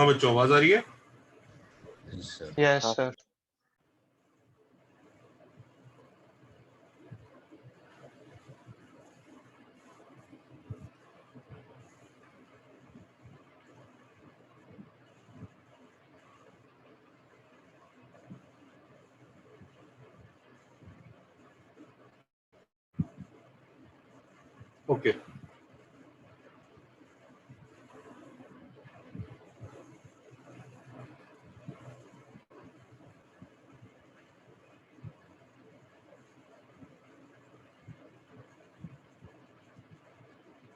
हाँ बच्चों, आवाज आ रही है? Yes sir. Okay,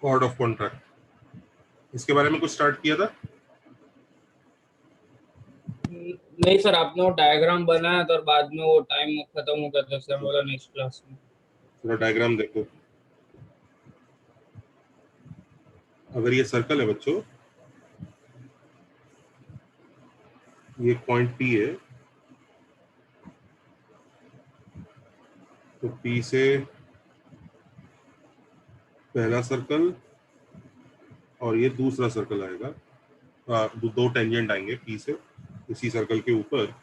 chord of contract, इसके बारे में कुछ स्टार्ट किया था? नहीं सर, आपने वो डायग्राम बनाया था और बाद में वो टाइम खत्म हो गया था सर, बोला नेक्स्ट क्लास में। थोड़ा डायग्राम देखो। अगर ये सर्कल है बच्चों, ये पॉइंट पी है, तो पी से पहला सर्कल और ये दूसरा सर्कल आएगा, दो टेंजेंट आएंगे पी से इसी सर्कल के ऊपर।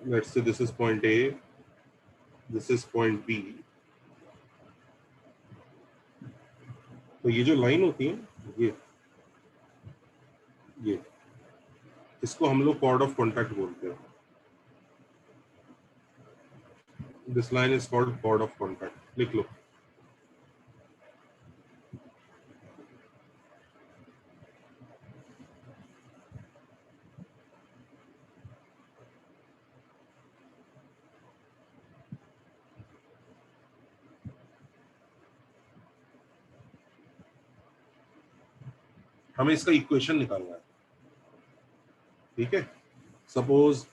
Let's say this is point A, this is point B. तो ये जो लाइन होती है, ये इसको हम लोग कॉर्ड ऑफ कॉन्टैक्ट बोलते हैं। This line is called chord of contact, लिख लो। हमें इसका इक्वेशन निकालना है, ठीक है। सपोज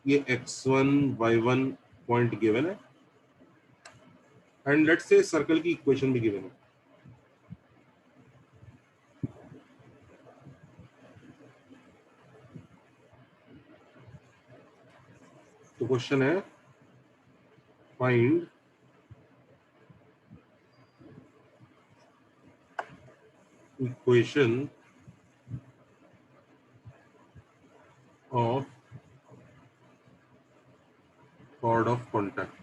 ये x1 y1 पॉइंट गिवन है एंड लेट्स से सर्कल की इक्वेशन भी गिवन है। तो क्वेश्चन है find equation of chord of contact.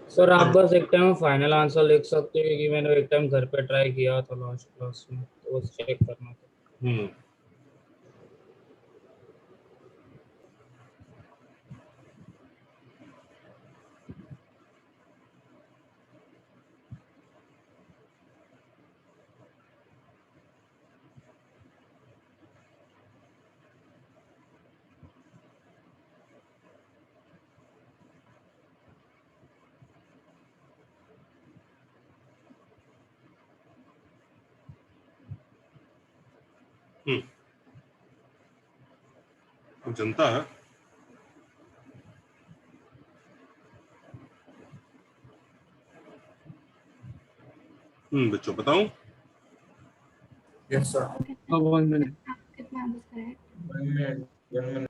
Sir आप बस एक टाइम फाइनल आंसर लिख सकते हो, क्योंकि मैंने एक टाइम घर पे ट्राई किया था लास्ट क्लास में, तो बस चेक करना था। अब जनता है, बच्चों बताऊं? Yes sir. 1 मिनट। कितना बज रहा है? 1 मिनट।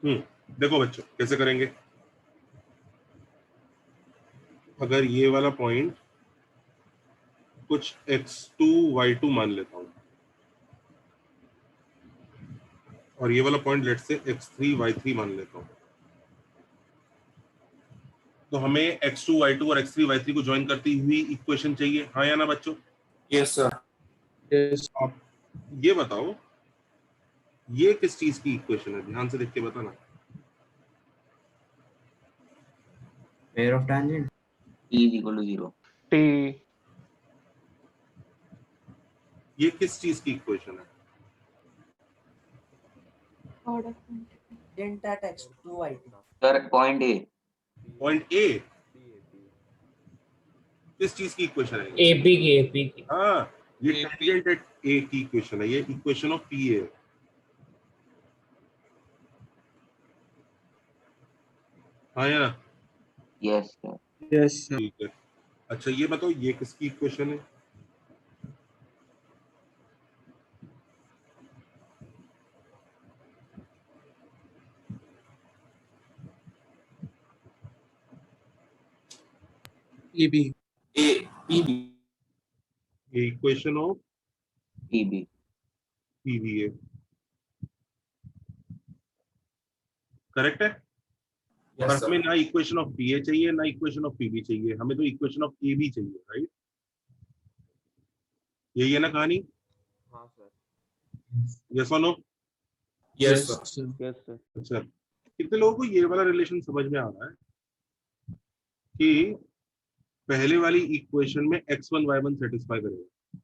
देखो बच्चों कैसे करेंगे। अगर ये वाला पॉइंट कुछ x2 y2 मान लेता हूं, और ये वाला पॉइंट लेट से x3 y3 मान लेता हूं, तो हमें x2 y2 और x3 y3 को ज्वाइन करती हुई इक्वेशन चाहिए, हाँ या ना बच्चों? Yes sir. Yes. आप ये बताओ ये किस चीज की इक्वेशन है, ध्यान से देख के बताना। Pair of tangent T is equal to 0. T. ये किस चीज की इक्वेशन है? Tangent at x2 y2 Sir, point A. Point A किस चीज की इक्वेशन है? AP की हाँ, ये टेंजेंट एट ए की इक्वेशन है, ये इक्वेशन ऑफ पी है। हाँ या ना? Yes, sir. ठीक है। अच्छा ये बताओ ये किसकी इक्वेशन है? PB A PB ये equation of PB. PVA, correct है? और हमें ना इक्वेशन ऑफ पीए चाहिए ना इक्वेशन ऑफ पीबी चाहिए, हमें तो इक्वेशन ऑफ ए भी चाहिए, राइट? यही है ना कहानी? हाँ सर। यस और no? Yes sir. Yes, sir. अच्छा, कितने लोगों को ये वाला रिलेशन समझ में आ रहा है कि पहले वाली इक्वेशन में x1 y1 सेटिस्फाई करेगा?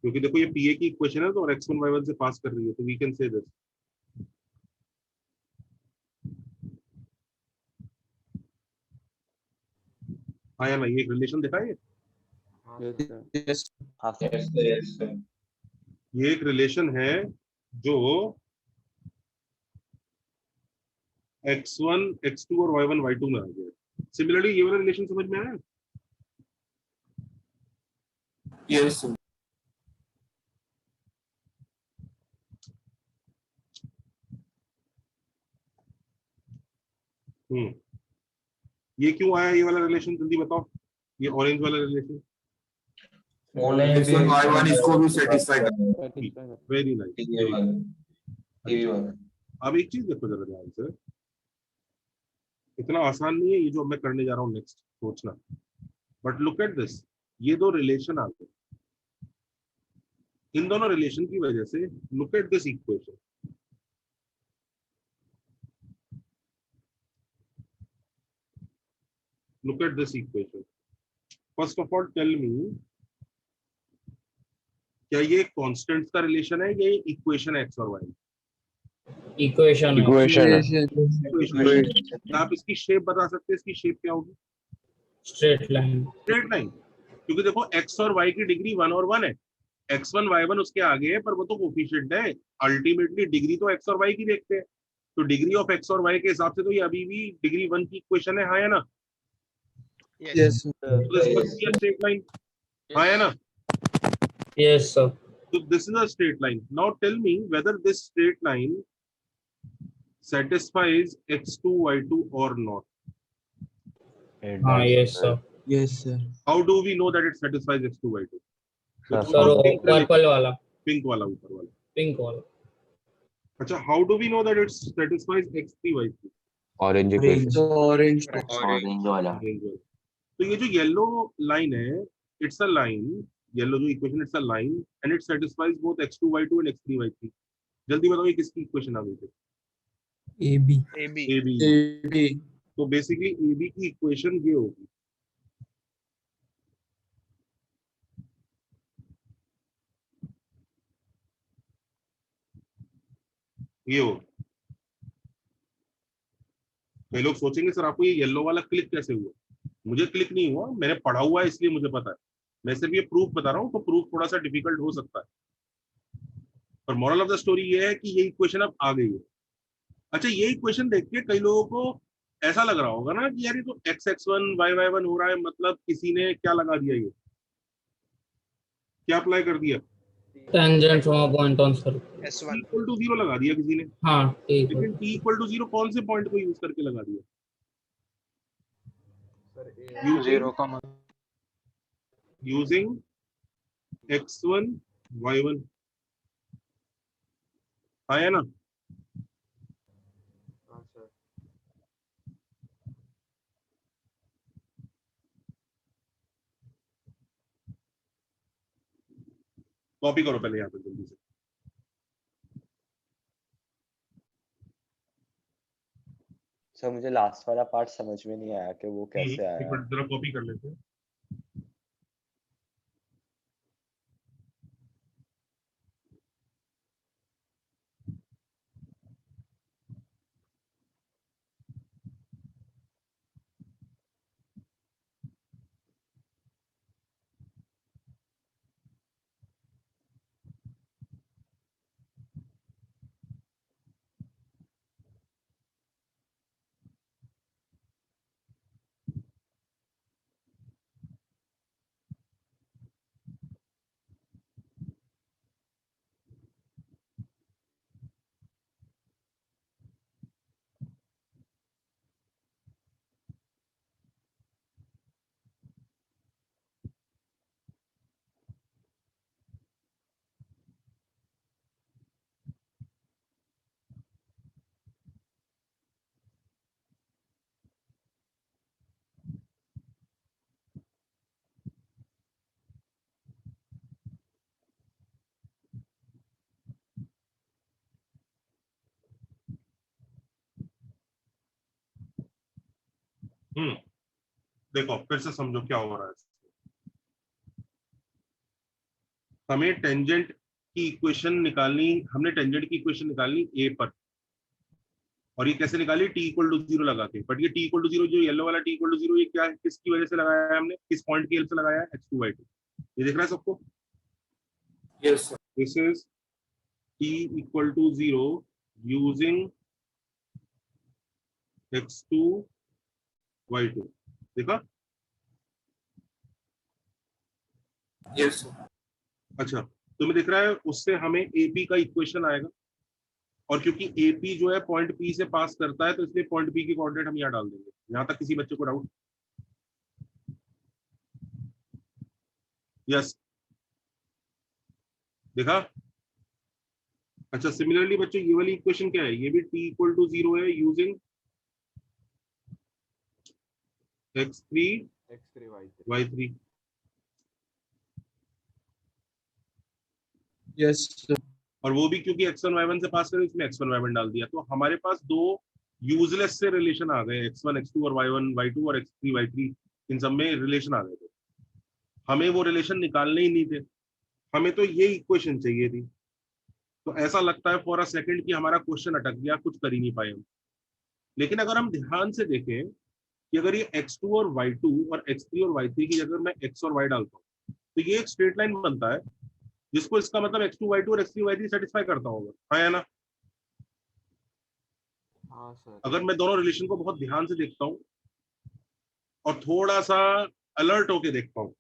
क्योंकि देखो ये पीए की इक्वेशन है तो और x1 y1 से पास कर रही है, तो वी कैन से दिस। हाँ या ना? ये एक रिलेशन देखा है? Yes, sir. ये एक रिलेशन है जो x1 x2 और y1 y2 में आ गया। सिमिलरली ये वाला रिलेशन समझ में आया? Yes sir. ये क्यों आया ये वाला रिलेशन, जल्दी बताओ। ये ऑरेंज वाला रिलेशन, x1 y1 इसको भी सेटिस्फाई कर। Satisfied. Very nice. अब एक चीज देखो जरा ध्यान से, इतना आसान नहीं है ये जो मैं करने जा रहा हूँ नेक्स्ट सोचना, बट लुक एट दिस, ये दो रिलेशन आ गए, इन दोनों रिलेशन की वजह से look at this equation, look at this equation. First of all, tell me, क्या ये कांस्टेंट्स का रिलेशन है या ये इक्वेशन एक्स और वाई? इक्वेशन आप इसकी शेप बता सकते हैं, इसकी शेप क्या होगी? Straight line. स्ट्रेट लाइन, क्योंकि देखो एक्स और वाई की डिग्री 1 और 1 है, x1 y1 उसके आगे है, पर वो तो कोफिशिएंट है, अल्टीमेटली डिग्री तो एक्स और वाई की देखते हैं, तो डिग्री ऑफ एक्स और वाई के हिसाब से तो ये अभी भी डिग्री 1 की इक्वेशन है, हाँ या ना? Yes, sir. तो this must be a straight line, हाँ या ना? Yes sir. So this is a straight line. Now tell me whether this straight line satisfies x2 y2 or not. हाँ yes sir. Yes sir. How do we know that it satisfies x2 y2? Sir purple वाला, pink वाला, ऊपर वाला, pink वाला। अच्छा, how do we know that it satisfies x3 y3? Orange equation orange Orange वाला. तो ये जो येलो लाइन है, इट्स अ लाइन, येलो जो equation, it's a line and it satisfies both x2 y2 and x3 y3। जल्दी बताओ ये किसकी इक्वेशन आ गई थी? AB AB। तो बेसिकली AB की इक्वेशन ये होगी, ये हो। कई लोग सोचेंगे सर आपको ये येलो वाला क्लिक कैसे हुआ? मुझे क्लिक नहीं हुआ, मैंने पढ़ा हुआ है इसलिए मुझे पता है, मैं सिर्फ ये प्रूफ बता रहा हूँ, तो प्रूफ थोड़ा सा डिफिकल्ट हो सकता है, पर मॉरल ऑफ द स्टोरी ये है कि ये इक्वेशन अब आ गई है। अच्छा, ये इक्वेशन देख के कई लोगों को ऐसा लग रहा होगा ना कि यार ये तो x1 y1 हो रहा है, मतलब किसी ने क्या लगा दिया, ये क्या अप्लाई कर दिया? Tangent from a point on circle. Equal to 0 लगा दिया किसी ने, हाँ ठीक है। लेकिन t इक्वल टू 0 कौन से पॉइंट को यूज करके लगा दिया? Zero का मतलब यूजिंग x1 y1 आया ना? हाँ सर। कॉपी करो पहले यहाँ पे जल्दी से। सर मुझे लास्ट वाला पार्ट समझ में नहीं आया कि वो कैसे एक आया। मिनट जरा कॉपी कर लेते हैं। देखो फिर से समझो क्या हो रहा है। हमें टेंजेंट की इक्वेशन निकालनी, हमने टेंजेंट की इक्वेशन निकालनी ए पर, और ये कैसे निकाली? टी इक्वल टू 0 लगा के। बट ये टी इक्वल टू 0, जो येलो वाला टी इक्वल टू 0, ये क्या है, किसकी वजह से लगाया है हमने, किस पॉइंट की हेल्प से लगाया है? x2 y2। ये दिख रहा है सबको? Yes, sir. This is t equal to 0 using x2 y2। देखा? Yes, sir. अच्छा, तुम्हें दिख रहा है उससे हमें एपी का इक्वेशन आएगा, और क्योंकि एपी जो है पॉइंट पी से पास करता है, तो इसलिए पॉइंट पी की कोऑर्डिनेट हम यहाँ डाल देंगे। यहाँ तक किसी बच्चे को डाउट? यस, देखा? अच्छा, सिमिलरली बच्चों ये वाली इक्वेशन क्या है? ये भी t इक्वल टू 0 है using x3 x3 y3। Yes, sir. और वो भी क्योंकि x1 y1 से पास करे, इसमें x1 y1 डाल दिया। तो हमारे पास दो यूजलेस से रिलेशन आ गए, x1 x2 और y1 y2 और x3 y3, इन सब में रिलेशन आ गए थे। हमें वो रिलेशन निकालने ही नहीं थे, हमें तो ये इक्वेशन चाहिए थी। तो ऐसा लगता है फॉर अ सेकंड कि हमारा क्वेश्चन अटक गया, कुछ कर ही नहीं पाए हम। लेकिन अगर हम ध्यान से देखें कि अगर ये x2 और y2 और x3 और y3 की जगह मैं x और y डालता हूँ, तो ये एक स्ट्रेट लाइन बनता है, जिसको इसका मतलब x2 y2 और x3 y3 सेटिस्फाई करता होगा, हाँ या ना? हाँ सर। अगर मैं दोनों रिलेशन को बहुत ध्यान से देखता हूँ और थोड़ा सा अलर्ट होके देखता हूँ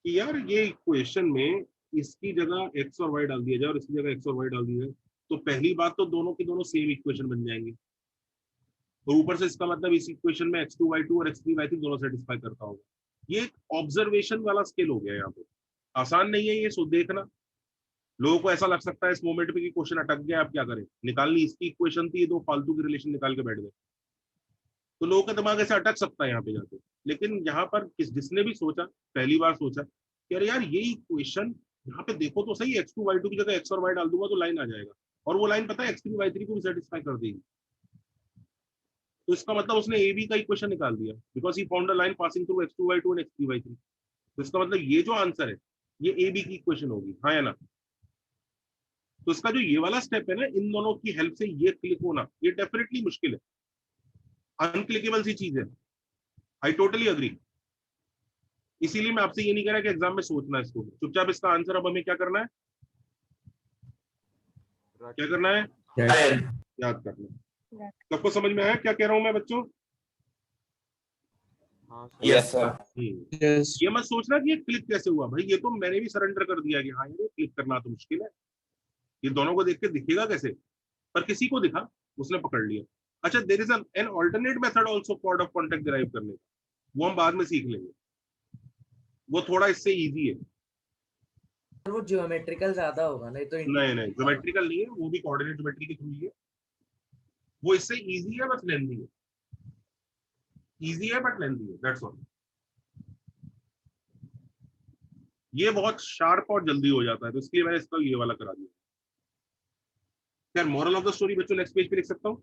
कि यार ये इक्वेशन में इसकी जगह x और y डाल दिया जाए और इसकी जगह x और y डाल दिया जाए, तो पहली बात तो दोनों की दोनों सेम इक्वेशन बन जाएंगे, और ऊपर से इसका मतलब इस इक्वेशन में x2 y2 और x3 y3 दोनों सेटिस्फाई करता होगा। ये एक ऑब्जर्वेशन वाला स्किल हो गया यहाँ पे, आसान नहीं है ये देखना। लोगों को ऐसा लग सकता है इस मोमेंट पे कि क्वेश्चन अटक गया, आप क्या करें, निकालनी इसकी इक्वेशन थी, ये दो फालतू की रिलेशन निकाल के बैठ गए। तो लोगों का दिमाग ऐसे अटक सकता है यहाँ पे जाके। लेकिन यहाँ पर जिसने भी सोचा, पहली बार सोचा कि अरे यार ये इक्वेशन यहाँ पे देखो तो सही, x2 y2 की जगह x और y डाल दूंगा तो लाइन आ जाएगा, और वो लाइन पता है x3 y3 को भी सेटिस्फाई कर देगी। तो इसका मतलब उसने ए बी का इक्वेशन निकाल दिया, because he found a line passing through x2 y2 and x3 y3। तो इसका मतलब ये जो आंसर है ये ए बी की इक्वेशन होगी, हाँ या ना? तो इसका जो ये वाला स्टेप है ना, इन दोनों की हेल्प से ये क्लिक होना, ये डेफिनेटली मुश्किल है, अनक्लिकेबल सी चीज है। I totally agree. इसीलिए मैं आपसे ये नहीं कह रहा कि एग्जाम में सोचना है इसको, चुपचाप इसका आंसर अब हमें क्या करना है, क्या करना है, याद करना है। सबको समझ में आया क्या कह रहा हूं मैं बच्चों? हाँ सर। Yes, sir. Yes. ये मत सोचना कि ये क्लिक कैसे हुआ, भाई ये तो मैंने भी सरेंडर कर दिया कि हाँ ये क्लिक करना तो मुश्किल है, ये दोनों को देख के दिखेगा कैसे, पर किसी को दिखा, उसने पकड़ लिया। अच्छा, there is an alternate method also chord of contact derive करने का, वो हम बाद में सीख लेंगे, वो थोड़ा इससे इजी है। वो ज्योमेट्रिकल ज्यादा होगा नहीं तो नहीं नहीं, ज्योमेट्रिकल नहीं है, वो भी कोऑर्डिनेट ज्योमेट्री के थ्रू ही है। वो इससे इजी है, बस लेंथी है। इजी है बट लेंथी है, दैट्स ऑल। ये बहुत शार्प और जल्दी हो जाता है, तो इसलिए मैंने इसका ये वाला करा दिया। यार मोरल ऑफ द स्टोरी बच्चों नेक्स्ट पेज पे लिख सकता हूँ?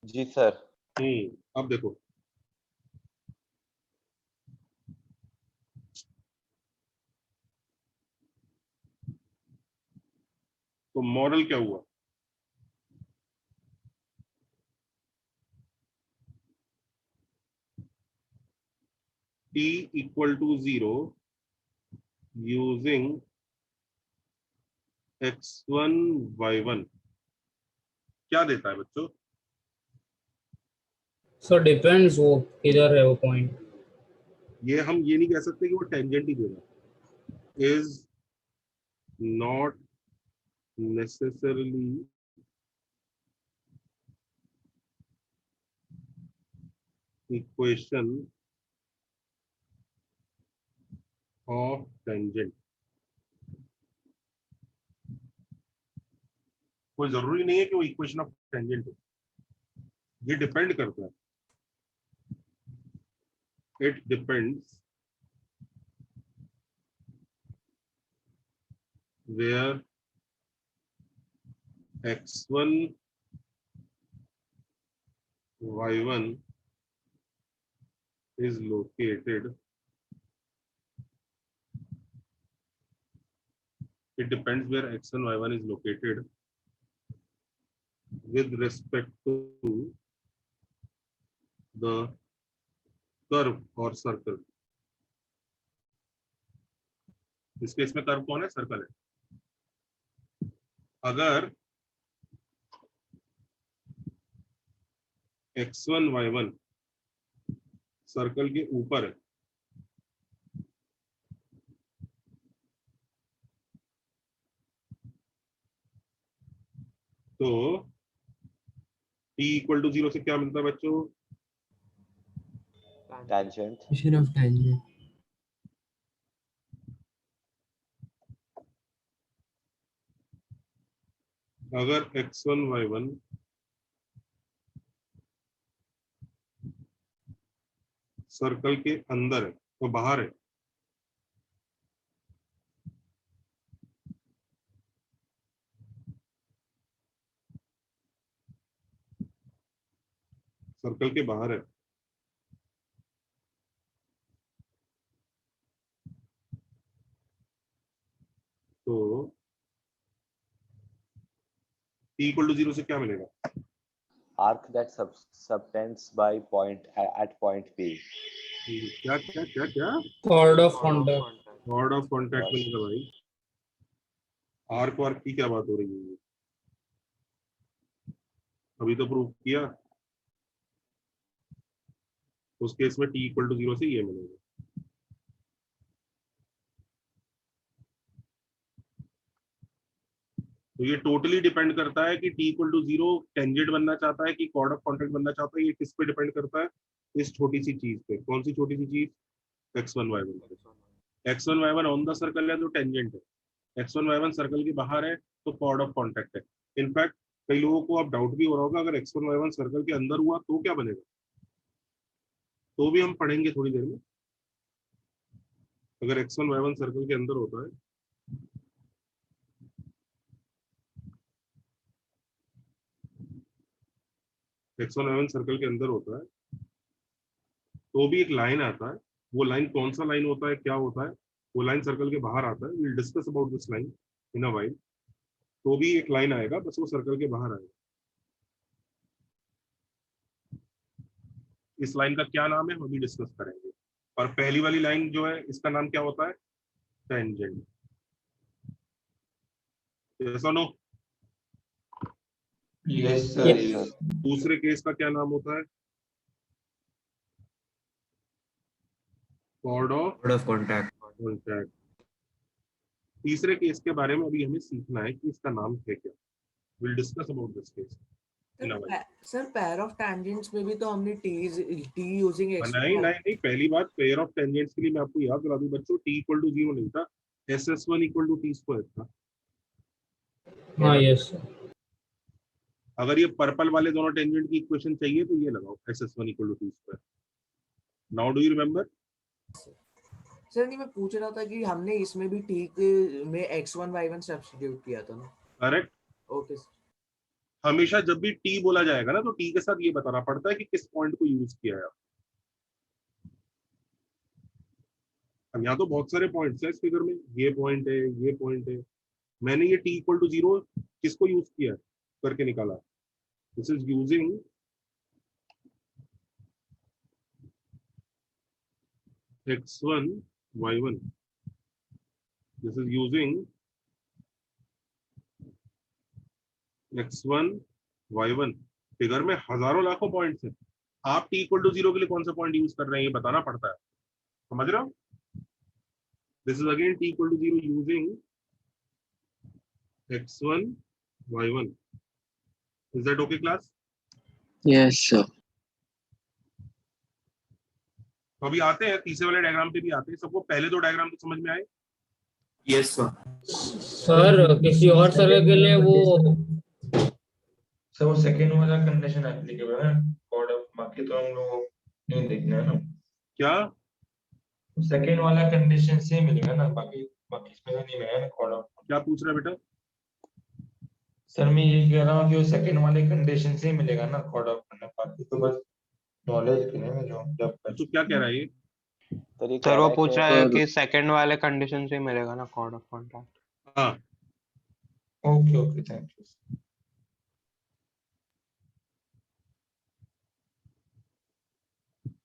जी सर। अब देखो, तो मॉडल क्या हुआ? t equal to 0 using x1 y1 क्या देता है बच्चों? सो डिपेंड्स वो किधर है वो पॉइंट। ये हम ये नहीं कह सकते कि वो टेंजेंट ही देगा। Is not necessarily equation of tangent. कोई जरूरी नहीं है कि वो इक्वेशन ऑफ टेंजेंट हो, ये डिपेंड करता है। It depends where x1 y1 is located. It depends where x1 y1 is located with respect to the curve or circle. इस केस में कर्व कौन है? सर्कल है। अगर x1 y1 सर्कल के ऊपर है तो t इक्वल टू 0 से क्या मिलता है बच्चों? टेंजेंट। Equation of tangent. अगर x1 y1 सर्कल के अंदर है तो बाहर है, सर्कल के बाहर है, तो t इक्वल टू 0 से क्या मिलेगा? Arc that subtends by point at point P. क्या क्या क्या क्या? Chord of contact. Chord of contact मिलेगा भाई। आर्क वार्क की क्या बात हो रही है? अभी तो प्रूव किया। उस केस में t इक्वल टू 0 से ये मिलेगा। तो ये टोटली डिपेंड करता है कि t इक्वल टू 0 टेंजेंट बनना चाहता है कि कॉर्ड ऑफ कॉन्टैक्ट बनना चाहता है। ये किस पे डिपेंड करता है? इस छोटी सी चीज पे। कौन सी छोटी सी चीज? x1 y1 पे। x1 y1 on the circle है तो टेंजेंट है, x1 y1 सर्कल के बाहर है तो कॉर्ड ऑफ कॉन्टैक्ट है। इनफैक्ट कई लोगों को अब डाउट भी हो रहा होगा, अगर x1 y1 सर्कल के अंदर हुआ तो क्या बनेगा? तो भी हम पढ़ेंगे थोड़ी देर में। अगर x1 y1 सर्कल के अंदर होता है x1 y1 सर्कल के अंदर होता है तो भी एक लाइन आता है। वो लाइन कौन सा लाइन होता है, क्या होता है? वो लाइन सर्कल के बाहर आता है। Will discuss about this line in a while. तो भी एक लाइन आएगा, बस वो सर्कल के बाहर आएगा। इस लाइन का क्या नाम है हम अभी डिस्कस करेंगे। और पहली वाली लाइन जो है इसका नाम क्या होता है? टेंजेंट। ऐसा no? Yes Yes, sir. sir. दूसरे केस का क्या नाम होता है? Chord of contact. कॉन्टैक्ट। तीसरे केस के बारे में अभी हमें सीखना है कि इसका नाम है क्या। Will discuss about this case. Sir pair of tangents में भी तो हमने टी यूजिंग नहीं नहीं नहीं, पहली बात पेयर ऑफ टेंजेंट्स के लिए मैं आपको याद दिला दूं बच्चों, t इक्वल टू 0 नहीं था, SS1 equal to T square था। हाँ यस सर। अगर ये पर्पल वाले दोनों टेंजेंट की इक्वेशन चाहिए तो ये लगाओ SS1 equal to T square. Now do you remember? Sir नहीं, मैं पूछ रहा था कि हमने इसमें भी t में x1 y1 सब्स्टिट्यूट किया था ना। करेक्ट। Okay sir. हमेशा जब भी टी बोला जाएगा ना तो टी के साथ ये बताना पड़ता है कि किस पॉइंट को यूज किया है। अब यहाँ तो बहुत सारे पॉइंट्स हैं इस फिगर में, ये पॉइंट है, ये पॉइंट है। मैंने ये टी इक्वल टू 0 किसको यूज किया करके निकाला। This is using x1 y1। This is using x1 y1। Figure में हजारों लाखों पॉइंट्स हैं। आप t इक्वल टू 0 के लिए कौन सा पॉइंट यूज कर रहे हैं ये बताना पड़ता है। समझ रहे हो? This is again t equal to 0 using x1 y1। Is that okay class? Yes, sir. तो अभी आते हैं तीसरे वाले डायग्राम पे भी आते हैं। सबको पहले दो डायग्राम तो समझ में आए? Yes, sir. सर किसी और सर्वे के लिए वो सर वो सेकेंड वाला कंडीशन एप्लीकेबल है कोड ऑफ, बाकी तो हम लोग नहीं देखना है ना। क्या? सेकेंड वाला कंडीशन से मिलेगा ना, बाकी बाकी इसमें तो नहीं मिलेगा ना कोड ऑफ। क्या पूछ रहा है बेटा? सर मैं ये कह रहा हूँ कि वो सेकेंड वाले कंडीशन से मिलेगा ना कोड ऑफ करना, बाकी तो बस नॉलेज के लिए ना जो जब तो क्या कह रहा है ये? तो ये कह सर रहा वो है पूछ कि रहा है कि सेकंड वाले कंडीशन से मिलेगा ना कोड ऑफ कॉन्टैक्ट। हाँ ओके ओके थैंक यू।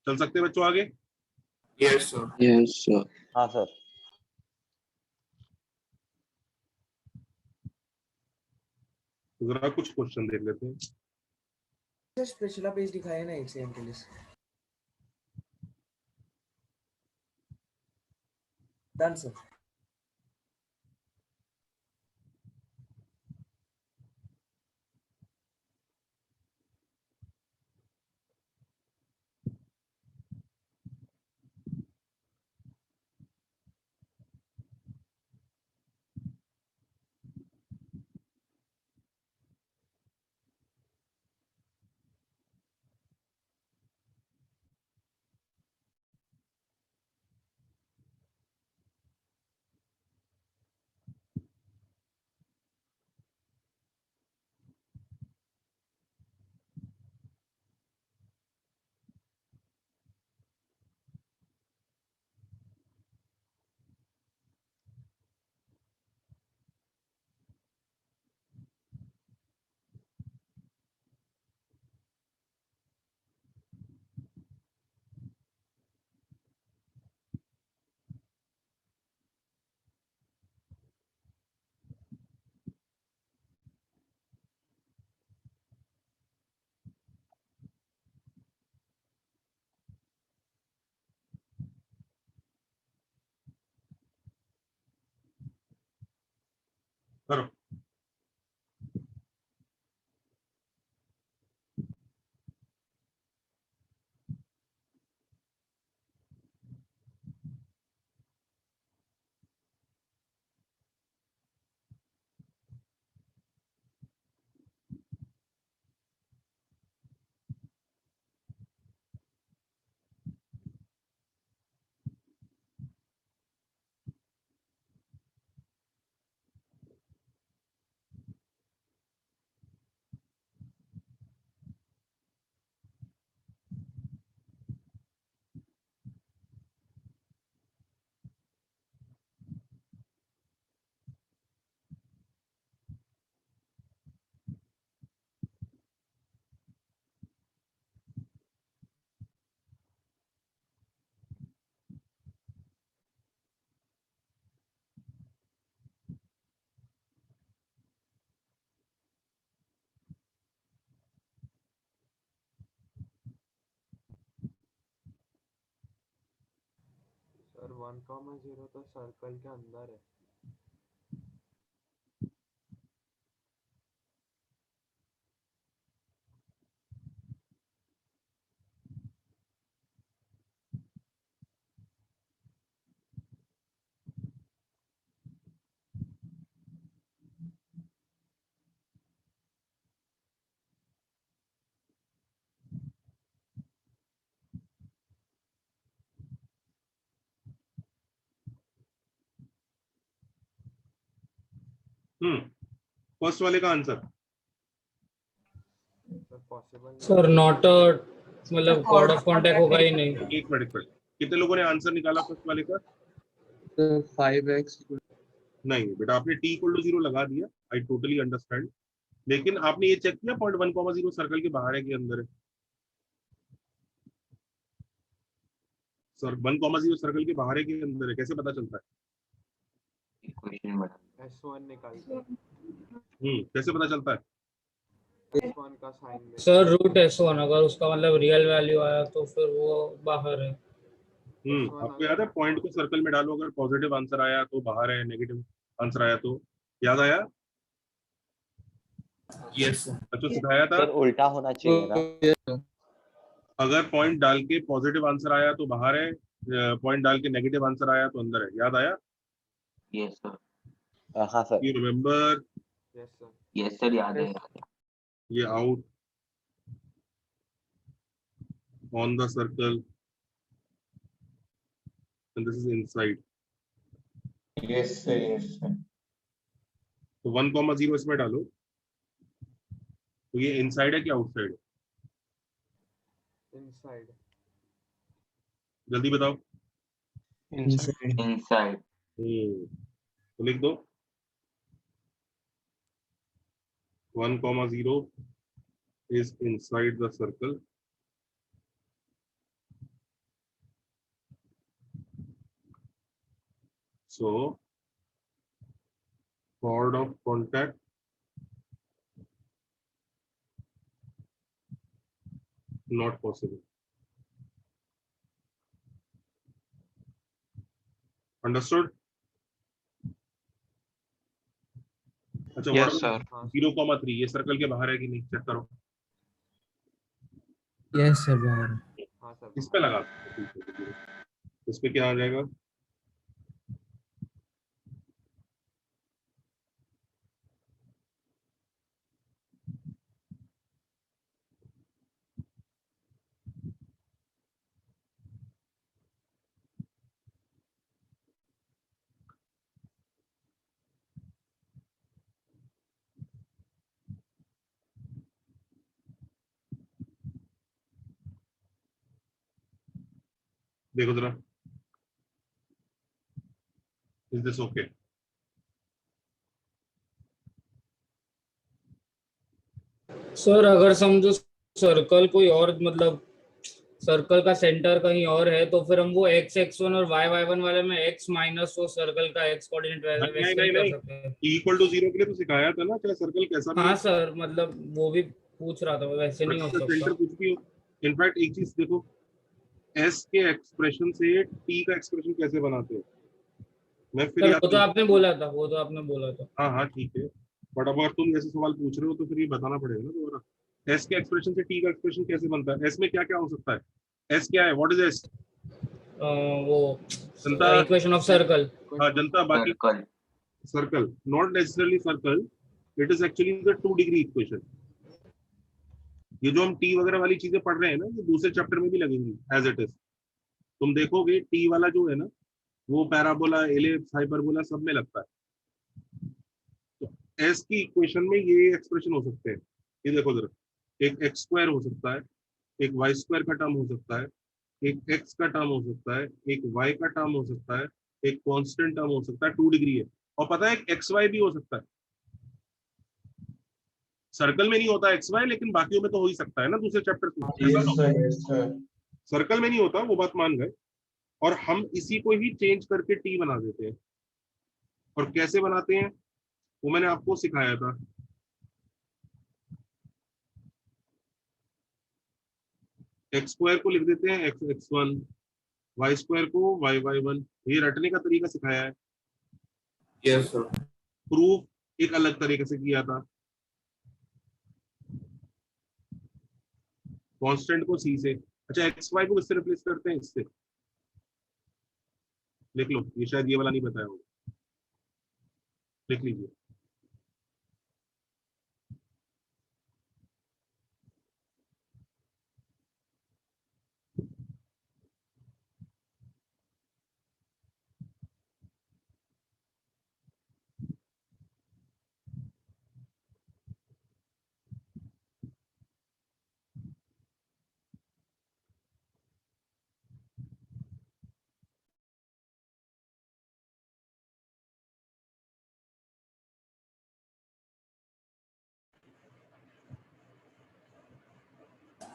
चल सकते हैं बच्चों आगे? Yes, sir. Yes, sir. हाँ सर। तो जरा कुछ क्वेश्चन देख लेते हैं। जस्ट पिछला पेज दिखाया ना एक सेम के लिए। Done sir. करो। सर 1,0 तो सर्कल के अंदर है। फर्स्ट वाले का आंसर सर नॉट मतलब कॉर्ड ऑफ कॉन्टैक्ट होगा ही नहीं। एक मिनट कितने लोगों ने आंसर निकाला फर्स्ट वाले का? 5x नहीं बेटा, आपने t इक्वल टू 0 लगा दिया, आई टोटली अंडरस्टैंड, लेकिन आपने ये चेक किया पॉइंट 1,0 सर्कल के बाहर है कि अंदर है? सर 1,0 सर्कल के बाहर है कि अंदर है, कैसे पता चलता है? इक्वेशन बना S1 निकालते कैसे पता चलता है? S1 का साइन में सर रूट S1 अगर उसका मतलब रियल वैल्यू आया तो फिर वो बाहर है। आपको याद है पॉइंट को सर्कल में डालो, अगर पॉजिटिव आंसर आया तो बाहर है, नेगेटिव आंसर आया तो? याद आया? yes sir अच्छा सिखाया था। सर उल्टा होना चाहिए ना? अगर पॉइंट डाल के पॉजिटिव आंसर आया तो बाहर है, पॉइंट डाल के नेगेटिव आंसर आया तो अंदर है। याद आया? यस सर हाँ sir. You remember? Yes sir याद है ये out on the circle and this is inside. yes sir, yes sir. तो 1,0 इसमें डालो तो ये इनसाइड है कि आउटसाइड है? इनसाइड जल्दी बताओ। इनसाइड इनसाइड तो लिख दो 1,0 is inside the circle. So chord of contact not possible. Understood? अच्छा यस what सर about 0,3 ये सर्कल के बाहर है कि नहीं, चेक करो। यस सर बाहर। हाँ सर इस पे लगा इस पे क्या आ जाएगा? देखो जरा, इज दिस ओके? सर अगर समझो सर्कल कोई और मतलब सर्कल का सेंटर कहीं और है तो फिर हम वो x1 और y1 वाले में x माइनस वो सर्कल का x कोऑर्डिनेट नहीं वैसे नहीं भी कर नहीं, सकते हैं। इक्वल टू 0 के लिए तो सिखाया था ना, चाहे सर्कल कैसा भी हाँ हो, सर मतलब वो भी पूछ रहा था, वैसे नहीं हो सर्कल सेंटर सकता। कुछ भी हो। इनफैक्ट एक चीज देखो, s के एक्सप्रेशन से t का एक्सप्रेशन कैसे बनाते हैं, मैं फिर सर याद वो तो आपने बोला था, वो तो आपने बोला था। हाँ हाँ ठीक है, बट अब अगर तुम जैसे सवाल पूछ रहे हो तो फिर ये बताना पड़ेगा ना दोबारा। एस के एक्सप्रेशन से टी का एक्सप्रेशन कैसे बनता है? एस में क्या क्या हो सकता है? एस क्या है? What is S? वो जनता? Equation of circle. हाँ जनता, बाकी circle circle, not necessarily circle, it is actually the 2 degree equation. ये जो हम टी वगैरह वाली चीजें पढ़ रहे हैं ना, ये दूसरे चैप्टर में भी लगेंगी एज इट इज। तुम देखोगे टी वाला जो है ना, वो पैराबोला, एलिप्स, हाइपरबोला सब में लगता है। तो एस की इक्वेशन में ये एक्सप्रेशन हो सकते हैं, ये देखो जरा, एक एक्स स्क्वायर हो सकता है, एक वाई स्क्वायर का टर्म हो सकता है, एक एक्स का टर्म हो सकता है, एक वाई का टर्म हो सकता है, एक कांस्टेंट टर्म हो सकता है, 2 डिग्री है, और पता है एक एक्स वाई भी हो सकता है। सर्कल में नहीं होता एक्स वाई, लेकिन बाकियों में तो हो ही सकता है ना दूसरे चैप्टर में। yes sir, yes sir. Circle में नहीं होता, वो बात मान गए, और हम इसी को ही चेंज करके टी बना देते हैं। और कैसे बनाते हैं वो मैंने आपको सिखाया था। एक्स स्क्वायर को लिख देते हैं x x one, y square को वाई वाई वन, ये रटने का तरीका सिखाया है। yes sir प्रूफ एक अलग तरीके से किया था, कांस्टेंट को सी से। अच्छा एक्स वाई को किससे रिप्लेस करते हैं? इससे। लिख लो, ये शायद ये वाला नहीं बताया होगा, लिख लीजिए।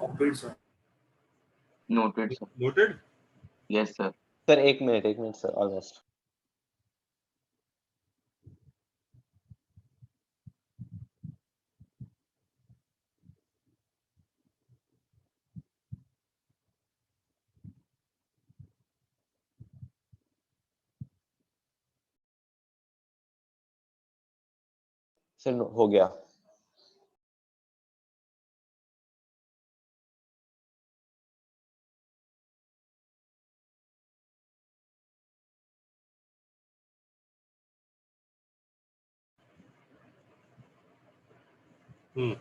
Copied, sir. Noted, sir. Noted? Yes, sir. Sir एक मिनट सर ऑलमोस्ट सर हो गया हम्म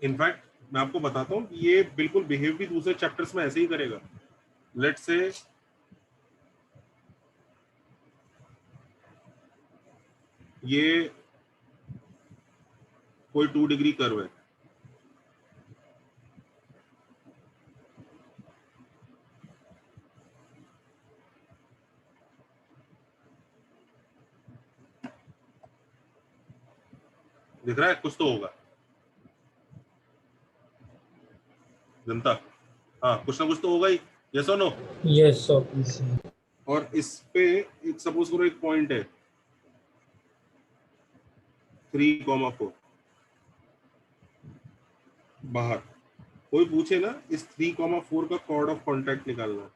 इनफैक्ट मैं आपको बताता हूँ ये बिल्कुल बिहेव भी दूसरे चैप्टर्स में ऐसे ही करेगा. लेट्स से ये कोई 2 डिग्री कर्व है. दिख रहा है कुछ तो होगा जनता. हाँ कुछ ना कुछ तो होगा ही. यस और नो. Yes sir. और इस पे एक सपोज करो एक पॉइंट है 3,4 बाहर. कोई पूछे ना इस 3,4 का कॉर्ड ऑफ कॉन्टैक्ट निकालना.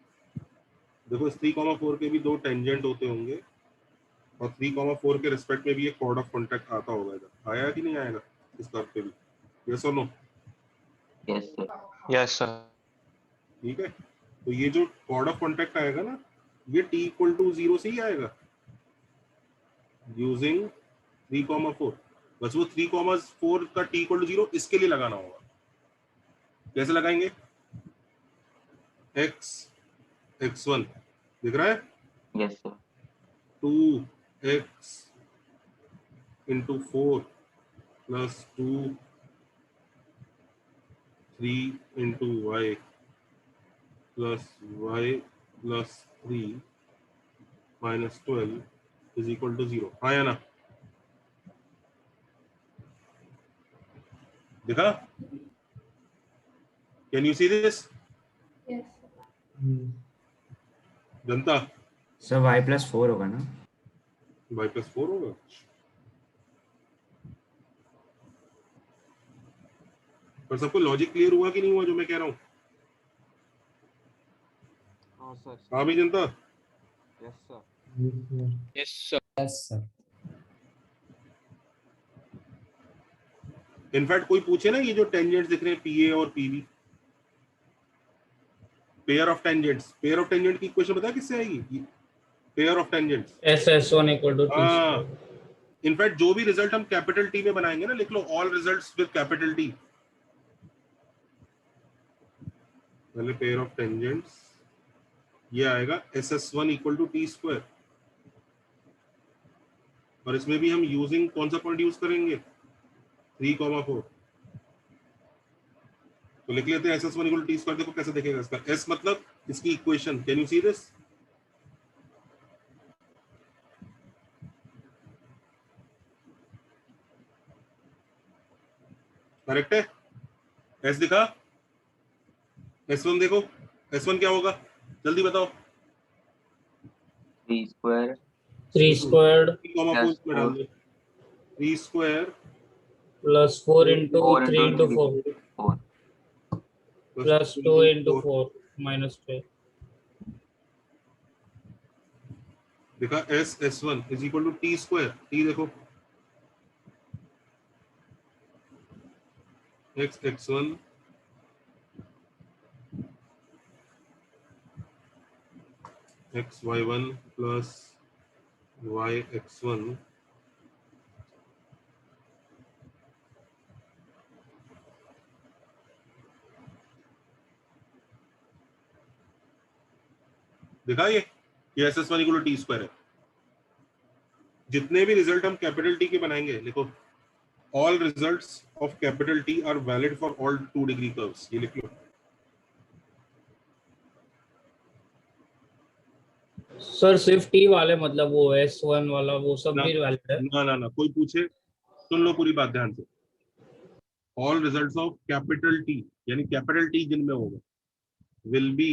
देखो इस 3,4 के भी 2 टेंजेंट होते होंगे और 3,4 के रिस्पेक्ट में भी एक कॉर्ड ऑफ कॉन्टैक्ट आता होगा. इधर आया कि नहीं आएगा इस कर्व पे भी. यस और no. Yes, sir. Yes sir. ठीक है. तो ये जो कॉर्ड ऑफ कॉन्टैक्ट आएगा ना ये t इक्वल टू 0 से ही आएगा यूजिंग 3,4. बस वो 3,4 का t इक्वल टू 0 इसके लिए लगाना होगा. कैसे लगाएंगे? x x1 दिख रहा है. Yes, sir. 2x into 4 plus 2 3 into y plus y plus 3 minus 12 is equal to 0. हाँ या ना? दिखा? Can you see this? Janata sir y+4 होगा ना. y plus 4 होगा. पर सबको लॉजिक क्लियर हुआ कि नहीं हुआ जो मैं कह रहा हूँ? हाँ सर. हाँ भी जनता. Yes sir. Yes sir. Yes sir. In fact कोई पूछे ना ये जो टेंजेंट्स दिख रहे हैं PA और PB pair of tangents. Pair of tangent की इक्वेशन पता है किससे आएगी? Pair of tangents. SS1 equal to हाँ. इनफैक्ट जो भी रिजल्ट हम कैपिटल T में बनाएंगे ना लिख लो all results with capital T. पहले पेयर ऑफ टेंजेंट्स ये आएगा SS1 equal to T square. और इसमें भी हम यूजिंग कौन सा पॉइंट यूज करेंगे? 3,4. तो लिख लेते हैं SS1 equal to T square. देखो कैसे देखेगा इसका S मतलब इसकी equation. Can you see this? Correct है. S दिखा. S1 देखो. S1 क्या होगा जल्दी बताओ. 3 square 3 स्क्वायर्ड 3,4 में डाल दो. 3 square plus 4 into 4 3 into 4 4. Plus 2 into 4 minus 2. देखा S1 is equal to T square. T देखो x1 xy1 plus yx1 देखा ये SS1 equal to T square है. जितने भी रिजल्ट हम कैपिटल T के बनाएंगे लिखो all results of capital T are valid for all 2 degree curves. ये लिख लो. सर सिर्फ टी वाले मतलब वो S1 वाला वो सब ना भी वैलिड है? ना, कोई पूछे सुन लो पूरी बात ध्यान से। All results of capital T, यानी कैपिटल टी जिनमें होगा, will be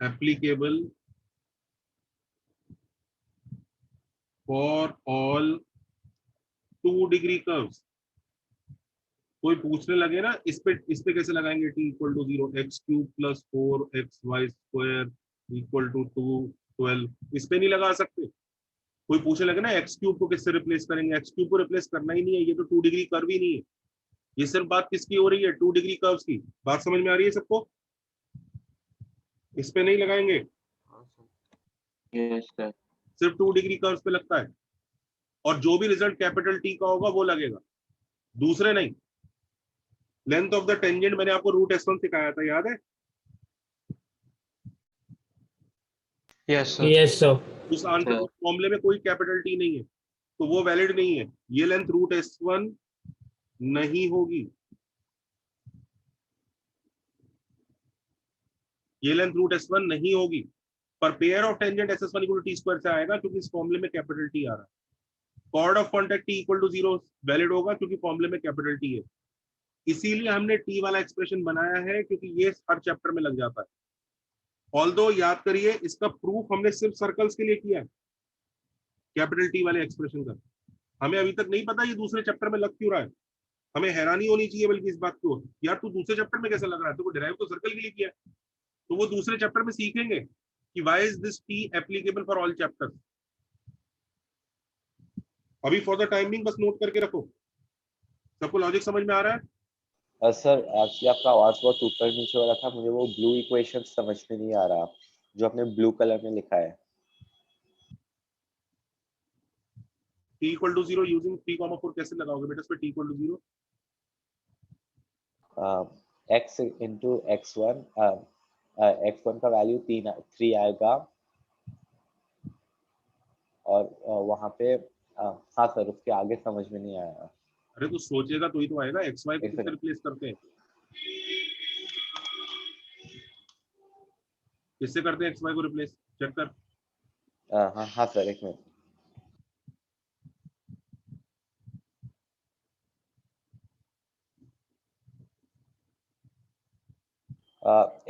applicable for all 2 degree curves. कोई पूछने लगे ना इस पे कैसे लगाएंगे, T equal to 0, x cube plus 4xy square equal to 212, इस पे नहीं लगा सकते। कोई पूछने लगे ना एक्स क्यूब को किससे रिप्लेस करेंगे, एक्स क्यूब को रिप्लेस करना ही नहीं है, ये तो 2 डिग्री कर्व ही नहीं है। ये सिर्फ बात किसकी हो रही है, 2 डिग्री कर्व्स की। बात समझ में आ रही है सबको? इस पे नहीं लगाएंगे, यस सर। सिर्फ 2 डिग्री कर्व्स पे लगता है। और जो भी रिजल्ट कैपिटल टी का होगा वो लगेगा, दूसरे नहीं। लेंथ ऑफ द टेंजेंट मैंने आपको रूट S1 सिखाया था, याद है? Yes sir. Yes sir. उस आंसर सर। उस फॉर्मूले में कोई कैपिटल टी नहीं है, तो वो वैलिड नहीं है। ये लेंथ रूट S1 नहीं होगी, ये लेंथ रूट S1 नहीं होगी। पर pair of tangent SS1 equal to T square से आएगा, क्योंकि इस फॉर्मूले में कैपिटल टी आ रहा है। Chord of contact T equal to 0 valid होगा, क्योंकि फॉर्मूले में कैपिटल टी है। इसीलिए हमने टी वाला एक्सप्रेशन बनाया है, क्योंकि ये हर चैप्टर में लग जाता है। ऑल्दो याद करिए, इसका प्रूफ हमने सिर्फ सर्कल्स के लिए किया है, कैपिटल टी वाले एक्सप्रेशन का। हमें अभी तक नहीं पता ये दूसरे चैप्टर में लग क्यों रहा है। हमें हैरानी होनी चाहिए बल्कि इस बात को, यार तू दूसरे चैप्टर में कैसे लग रहा है, तो डिराइव तो सर्कल के लिए किया है। तो वो दूसरे चैप्टर में सीखेंगे कि why is this T applicable for all chapters. अभी फॉर द टाइमिंग बस नोट करके रखो। सबको लॉजिक समझ में आ रहा है? सर एक्चुअली आपका आवाज बहुत ऊपर नीचे हो रहा था, मुझे वो ब्लू इक्वेशन समझ में नहीं आ रहा जो आपने ब्लू कलर में लिखा है। t इक्वल टू 0 यूजिंग 3,4 कैसे लगाओगे बेटा? इस पे t equal to 0 x into x1, x1 का वैल्यू 3 आएगा, और वहां पे हाँ सर उसके आगे समझ में नहीं आया। अरे तो सोचेगा तो ही तो आएगा। एक्स वाई को एक किससे सेकंड। रिप्लेस करते हैं, किससे करते हैं एक्स वाई को रिप्लेस? चेक कर। हाँ सर एक minute.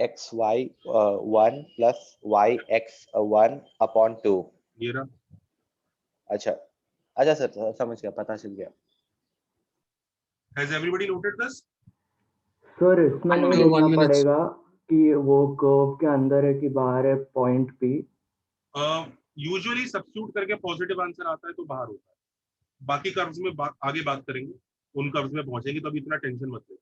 X y 1 plus y x 1 upon 2। ये रहा। अच्छा अच्छा सर समझ गया, पता चल गया। Has everybody noted this? Sir इसमें नहीं Sir, देखना पड़ेगा कि वो कर्व के अंदर है कि बाहर है पॉइंट पी। यूजुअली सब्स्टिट्यूट करके पॉजिटिव आंसर आता है तो बाहर होता है। बाकी कर्व्स में आगे बात करेंगे, उन कर्व्स में पहुंचेंगे तो अभी इतना टेंशन मत ले।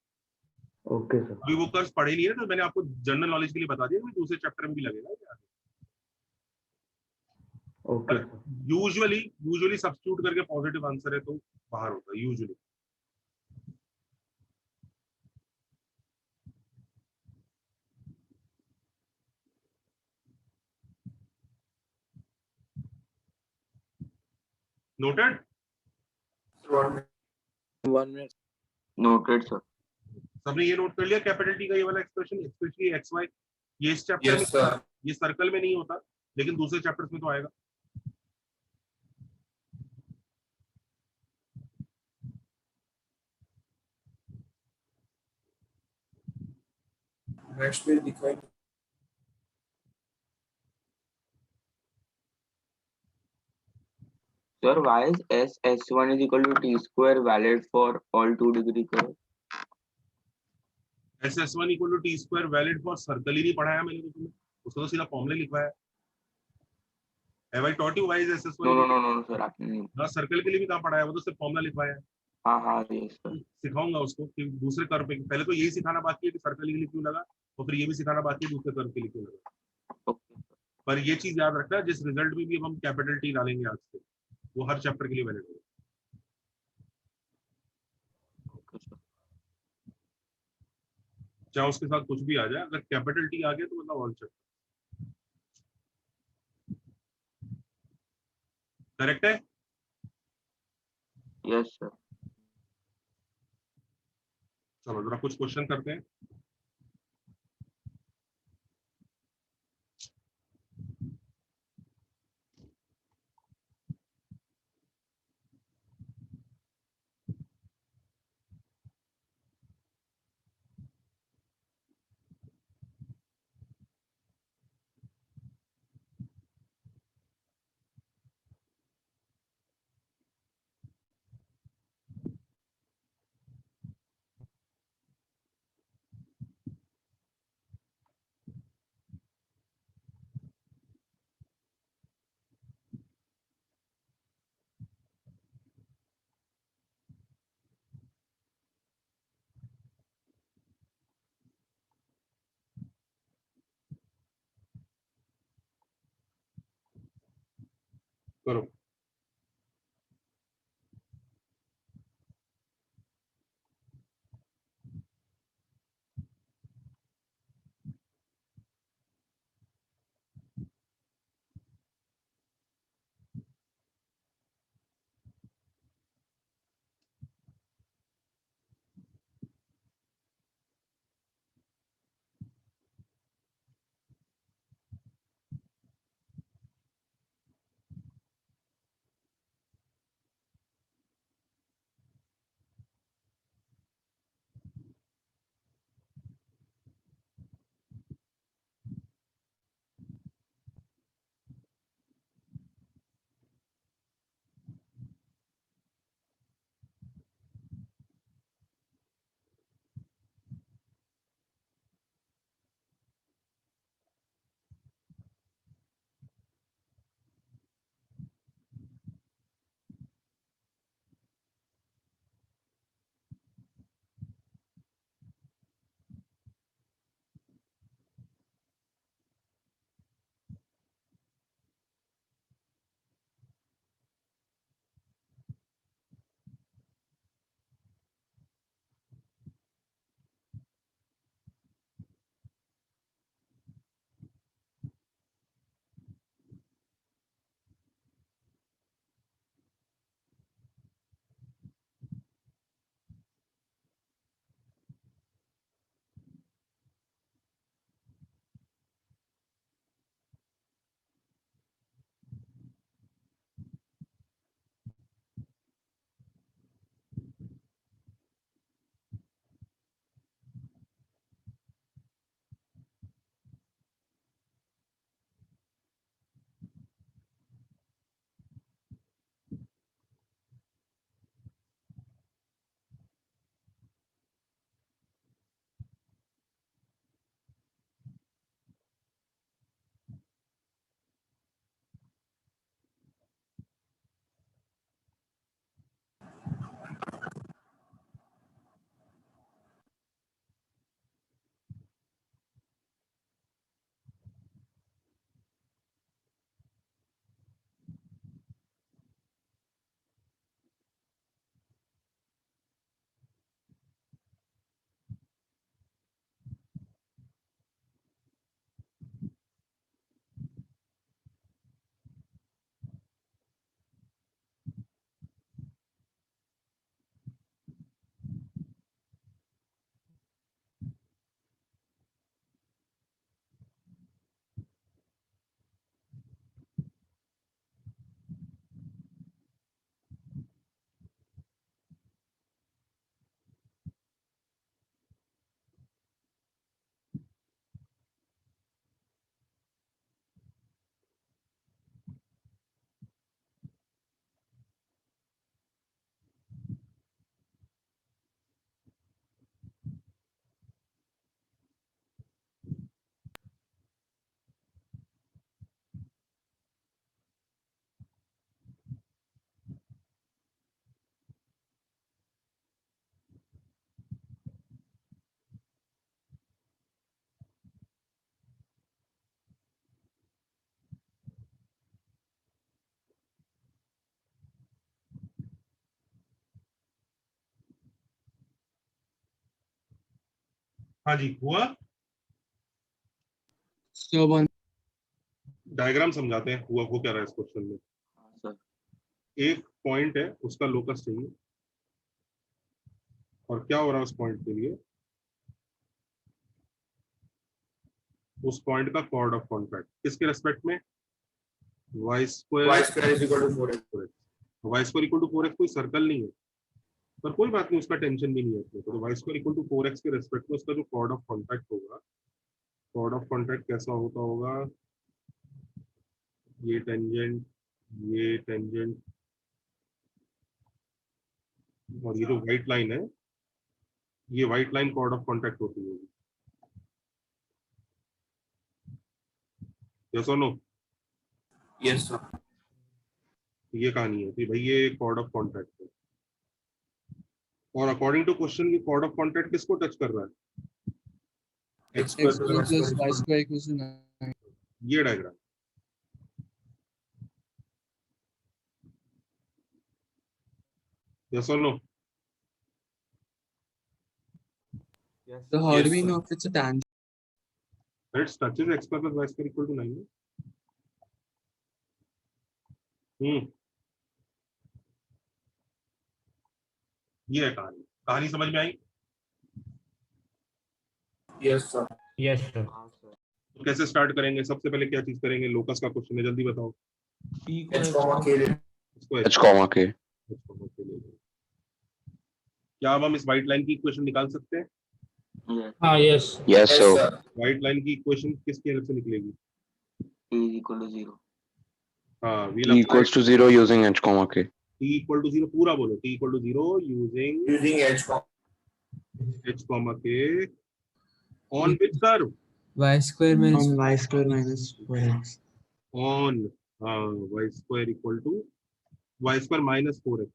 Okay sir. अभी वो कर्व्स पढ़े नहीं है, तो मैंने आपको जनरल नॉलेज के लिए बता दिया, दूसरे चैप्टर में भी लगेगा। ओके यूजुअली सब्स्टिट्यूट करके पॉजिटिव आंसर है तो बाहर होता है usually. Noted? 1 minute। Noted sir. सबने ये नोट कर लिया कैपिटल टी का ये वाला एक्सप्रेशन, स्पेशली एक्स वाई। ये इस चैप्टर Yes, में sir. ये सर्कल में नहीं होता, लेकिन दूसरे चैप्टर्स में तो आएगा। नेक्स्ट पेज दिखाई। Sir, why is S1 is equal to T square valid for all 2 degree curve? SS1 equal to T square valid for circle ही नहीं पढ़ाया मैंने तो तुम्हें, उसको तो सीधा फॉर्मूला लिखवाया। Have I taught you why is SS1? No, sir, आपने नहीं। ना सर्कल के लिए भी कहाँ पढ़ाया, वो तो सिर्फ फॉर्मूला लिखवाया है। हाँ यस सर। सिखाऊंगा उसको कि दूसरे कर्व पे, पहले तो यही सिखाना बाकी है कि सर्कल के लिए क्यों लगा, और फिर ये भी सिखाना बाकी है दूसरे कर्व के लिए क्यों लगा। ओके। पर ये चीज याद रखना, जिस रिजल्ट में भी अब हम कैपिटल टी डालेंगे आज से, वो हर चैप्टर के लिए वैलिड होगा। चाहे उसके साथ कुछ भी आ जाए, अगर कैपिटल टी आ गया तो मतलब ऑल चैप्टर करेक्ट है। Yes sir. चलो जरा कुछ क्वेश्चन करते हैं। करो। हाँ जी, हुआ। डायग्राम समझाते हैं हुआ हो क्या रहा है इस क्वेश्चन में। हाँ सर। एक पॉइंट है, उसका लोकस चाहिए, और क्या हो रहा है उस पॉइंट के लिए, उस पॉइंट का कॉर्ड ऑफ कॉन्टैक्ट किसके रेस्पेक्ट में, y square is equal to 4x। y square equal to 4x कोई सर्कल नहीं है, पर कोई बात नहीं, उसका टेंशन भी नहीं है इसमें। तो y square equal to 4x के रेस्पेक्ट में उसका जो कॉर्ड ऑफ कॉन्टैक्ट होगा, कॉर्ड ऑफ कॉन्टैक्ट कैसा होता होगा, ये टेंजेंट, ये टेंजेंट, और ये जो व्हाइट लाइन है, ये white line chord of contact होती होगी। यस और नो? Yes sir. ये कहानी है कि भाई ये कॉर्ड ऑफ कॉन्टैक्ट है, और अकॉर्डिंग टू क्वेश्चन ये कॉर्ड ऑफ कॉन्टैक्ट किसको टच कर रहा है, x plus y square equals to 9। ये diagram. Yes or no? So how do we Yes. know if it's a tangent? It touches x square plus y square equal to 9. ये है कहानी। कहानी समझ में आई? Yes, sir. यस सर तो कैसे start करेंगे? सबसे पहले क्या चीज करेंगे? लोकस का क्वेश्चन है, जल्दी बताओ। H comma K. इसको h comma k H comma K ले लो। क्या अब हम इस व्हाइट लाइन की इक्वेशन निकाल सकते हैं? Yes. हाँ yes yes sir white line की इक्वेशन किसकी हेल्प से निकलेगी? T is equal to 0. हाँ, t equals to 0 using h comma k t equal to 0 पूरा बोलो। t equal to 0 using H comma h comma k on which curve? y square minus y square minus 4x. On y square equal to y square minus 4x।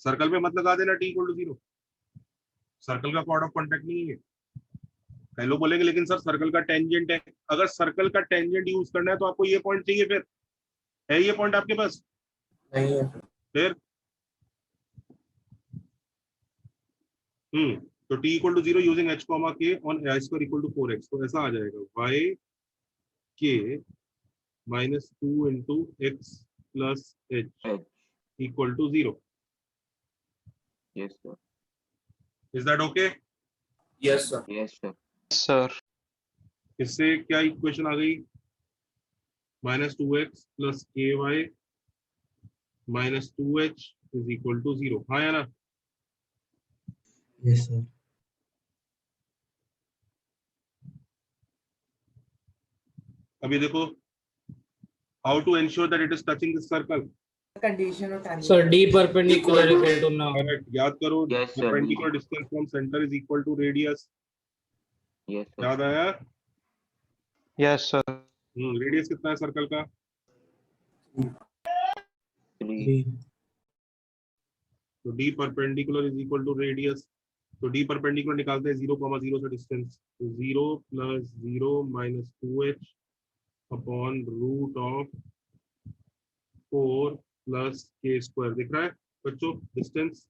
Circle पे मत लगा देना t equal to 0। Circle का chord of contact नहीं है। कई लोग बोलेंगे लेकिन सर सर्कल का टेंजेंट है। अगर सर्कल का टेंजेंट यूज करना है तो आपको ये पॉइंट चाहिए, फिर है ये पॉइंट आपके पास? नहीं है। फिर तो t equal to 0 using h comma k on y square equal to 4x। तो ऐसा आ जाएगा y k minus 2 into x plus h H. equal to 0। Yes, sir. Is that okay? Yes, sir. Yes, sir. Sir इससे क्या equation आ गई? -2x plus ky minus 2h is equal to 0। हाँ या ना? Yes, sir. अभी देखो, how to ensure that it is touching the circle? Condition और sir D perpendicular equal to now Correct। याद करो, Yes, sir. perpendicular distance from center is equal to radius। Yes, sir. याद आया? Yes sir radius कितना है circle का? 3. तो d perpendicular is equal to radius. तो d परपेंडिकुलर निकालते हैं 0,0 से डिस्टेंस। तो 0 + 0 - 2h upon root of 4 + k² दिख रहा है बच्चों? डिस्टेंस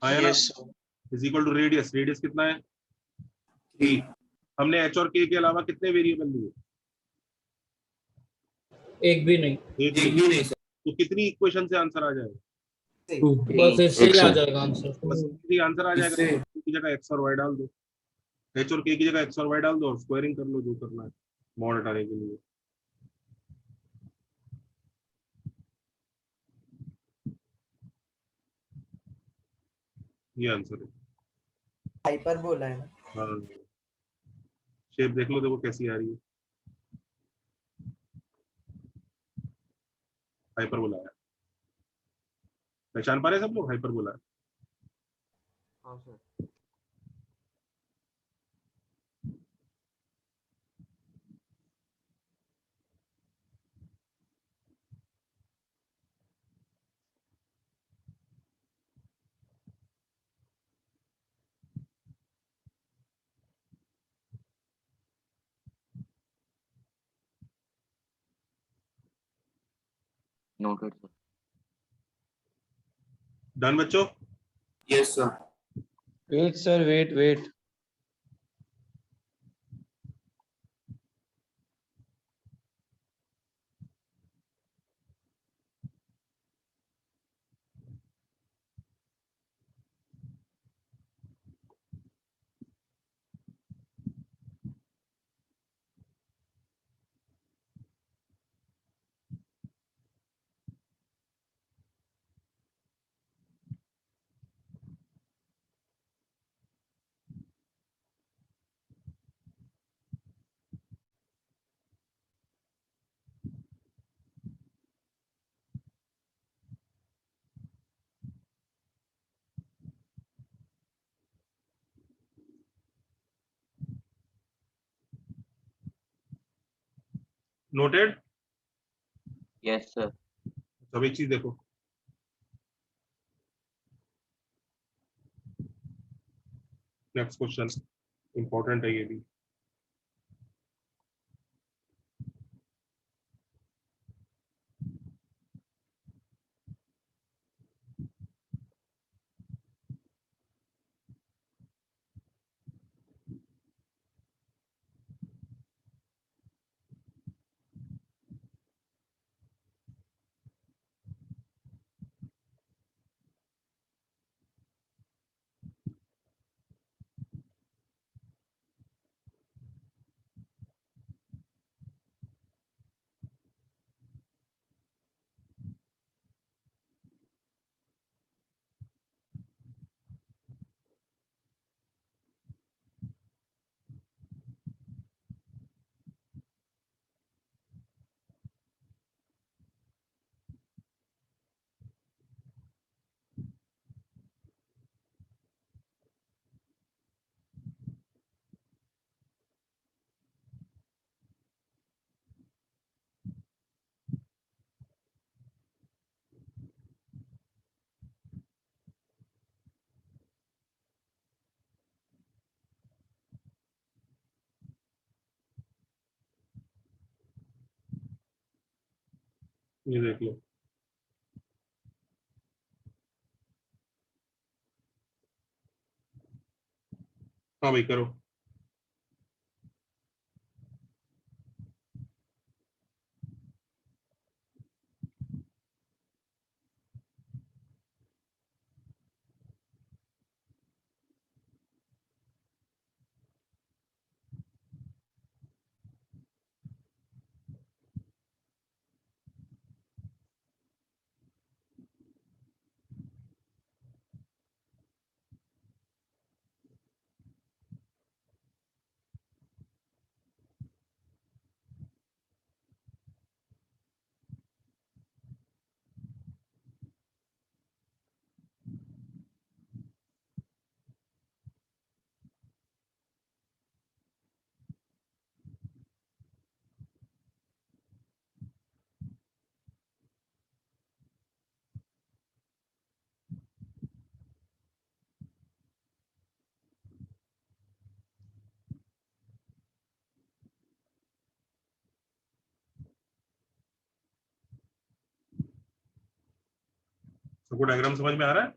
आया ना? Yes, sir. Is equal to radius. Radius कितना है? 3. हमने h और k के अलावा कितने वेरिएबल लिए? एक भी नहीं एक एक भी। भी नहीं, sir. तो कितनी इक्वेशन से आंसर आ जाएगा? बस इससे ही एक आ से। जाएगा आंसर। बस इसी आंसर आ जाएगा। इससे। K की जगह x और y डाल दो, h और k की जगह x और y डाल दो और स्क्वायरिंग कर लो जो करना है मॉड हटाने के लिए। ये आंसर है। हाइपर बोला है। हाँ, शेप देख लो, देखो कैसी आ रही है। हाइपर बोला है, पहचान पा रहे सब लोग? हाइपर बोला है। हाँ सर। Noted, sir. डन बच्चों? Yes, sir. Wait, sir, wait. Noted? Yes, sir. सब एक चीज देखो, नेक्स्ट क्वेश्चन इंपॉर्टेंट है ये भी। ये देख लो। हाँ भाई करो। सबको डायग्राम समझ में आ रहा है?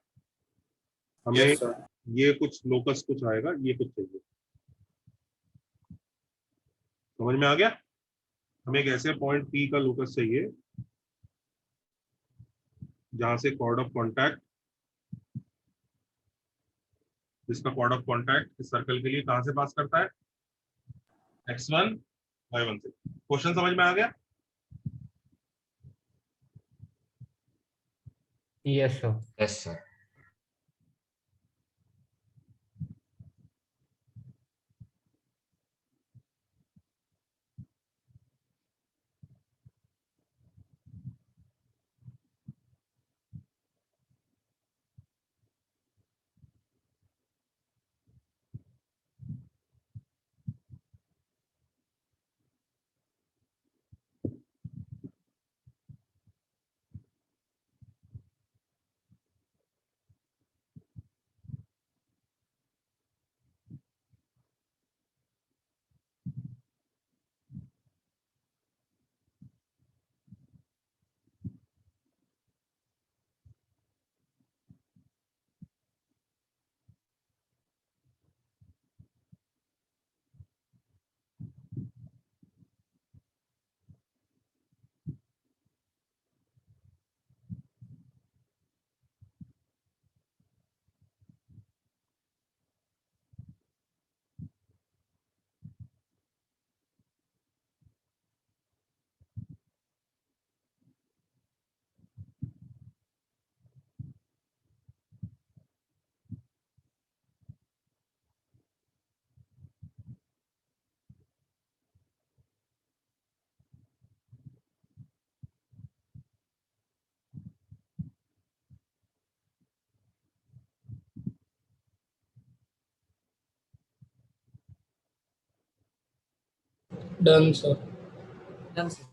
हमें ये कुछ लोकस कुछ आएगा, ये कुछ चाहिए। समझ में आ गया? हमें एक ऐसे पॉइंट P का लोकस चाहिए जहां से कॉर्ड ऑफ कॉन्टैक्ट, जिसका कॉर्ड ऑफ कॉन्टैक्ट इस सर्कल के लिए कहां से पास करता है? x1 y1 से। क्वेश्चन समझ में आ गया? Yes sir. Yes sir. Done sir. Done sir.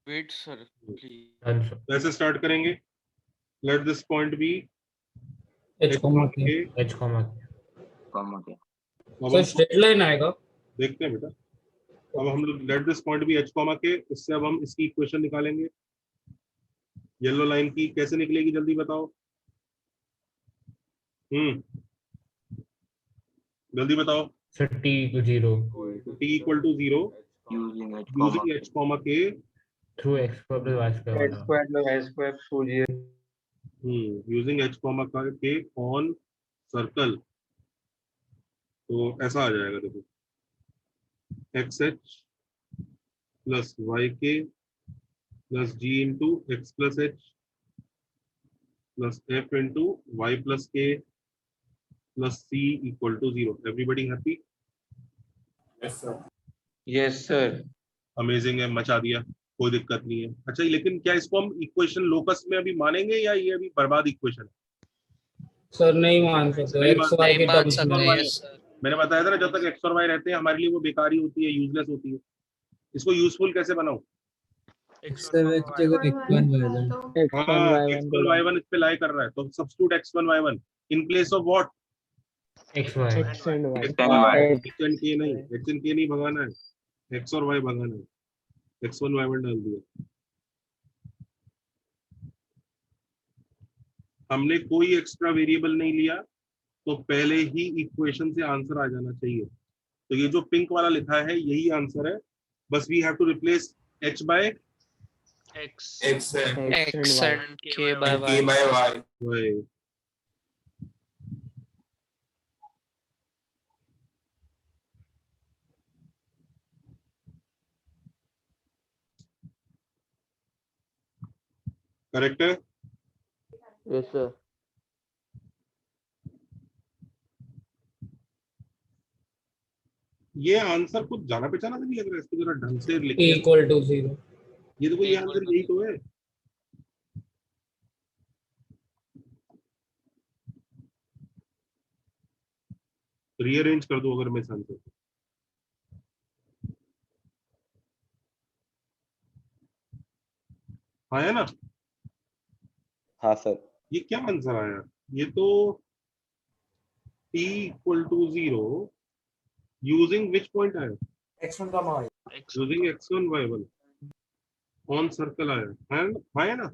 Wait sir please. Done sir. कैसे स्टार्ट करेंगे? Let this point be h comma k। H comma comma k. Sir straight line आएगा। देखते हैं बेटा। अब हम लोग let this point be h comma k, इससे अब हम इसकी इक्वेशन निकालेंगे। येलो लाइन की कैसे निकलेगी जल्दी बताओ। जल्दी बताओ। Sir t to 0 t equal to 0 using h using h comma k through x square plus y square x square plus y square so ये using h comma K on circle. तो ऐसा आ जाएगा, देखो X H plus Y K plus G into X plus H plus F into Y plus K plus C equal to 0। Everybody happy? yes sir amazing है, मचा दिया, कोई दिक्कत नहीं है। अच्छा लेकिन क्या इसको हम इक्वेशन लोकस में अभी मानेंगे या ये अभी बर्बाद इक्वेशन है? सर नहीं मान सकते, नहीं एक्स वाई के टर्म्स में। मैंने बताया था ना, जब तक एक्स और वाई रहते हैं हमारे लिए वो बेकारी होती है, यूजलेस होती है। इसको यूजफुल कैसे बनाऊं? सर x1 y1 हाँ, x1 y1 इस पे लाई कर रहा है, तो substitute x1 y1 in place of what? xy x and y। x and k नहीं, x एंड k नहीं भगाना है, x और y भगाना है। x1 y1 डाल दिया। हमने कोई एक्स्ट्रा वेरिएबल नहीं लिया, तो पहले ही इक्वेशन से आंसर आ जाना चाहिए। तो ये जो पिंक वाला लिखा है यही आंसर है, बस we have to replace h by X X X y. and K by K Y. by y. y। Correct है? Yes sir. ये आंसर कुछ जाना पहचाना तो नहीं लग रहा है, इसको जरा ढंग से A लिखिए। equal to 0। ये देखो, ये Equal आंसर to यही तो है। रीअरेंज कर दो अगर मैं इस आंसर को। आया ना? हाँ सर। ये क्या आंसर आया? ये तो t equal to 0 using which point आया? x1 का y। X using x1 y1 on circle आया है, आया ना?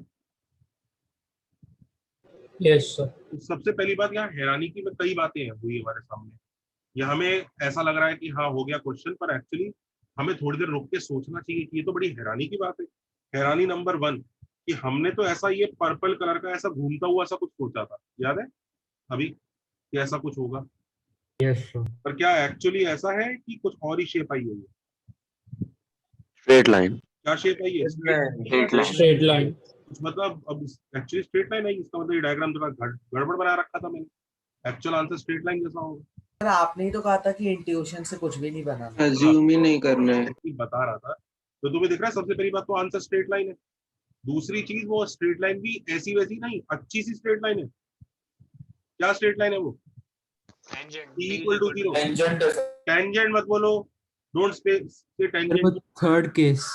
Yes sir. तो सबसे पहली बात, यहाँ हैरानी की कई बातें हैं हुई हमारे सामने। ये हमें ऐसा लग रहा है कि हाँ हो गया क्वेश्चन, पर एक्चुअली हमें थोड़ी देर रुक के सोचना चाहिए कि ये तो बड़ी हैरानी की बात है। हैरानी नंबर 1 कि हमने तो ऐसा ये पर्पल कलर का ऐसा घूमता हुआ ऐसा कुछ सोचा था, याद है अभी कि ऐसा कुछ होगा, यस सर। पर क्या एक्चुअली ऐसा है कि कुछ और ही शेप आई हुई है? Straight line. क्या शेप आई है? Straight line. Straight line. कुछ मतलब अब एक्चुअली स्ट्रेट लाइन आई, इसका मतलब ये डायग्राम थोड़ा गड़बड़ बना रखा था मैंने। एक्चुअल आंसर स्ट्रेट लाइन जैसा होगा। सर आपने ही तो कहा था कि इंट्यूशन से कुछ भी नहीं बनाना। Assume ही नहीं करना है. बता रहा था, तो तुम्हें दिख रहा है सबसे पहली बात तो आंसर स्ट्रेट लाइन है। दूसरी चीज, वो स्ट्रेट लाइन भी ऐसी वैसी नहीं, अच्छी सी स्ट्रेट लाइन है। क्या स्ट्रेट लाइन है वो? Tangent. t equal to 0। Tangent. Tangent मत बोलो, don't say tangent. Third case.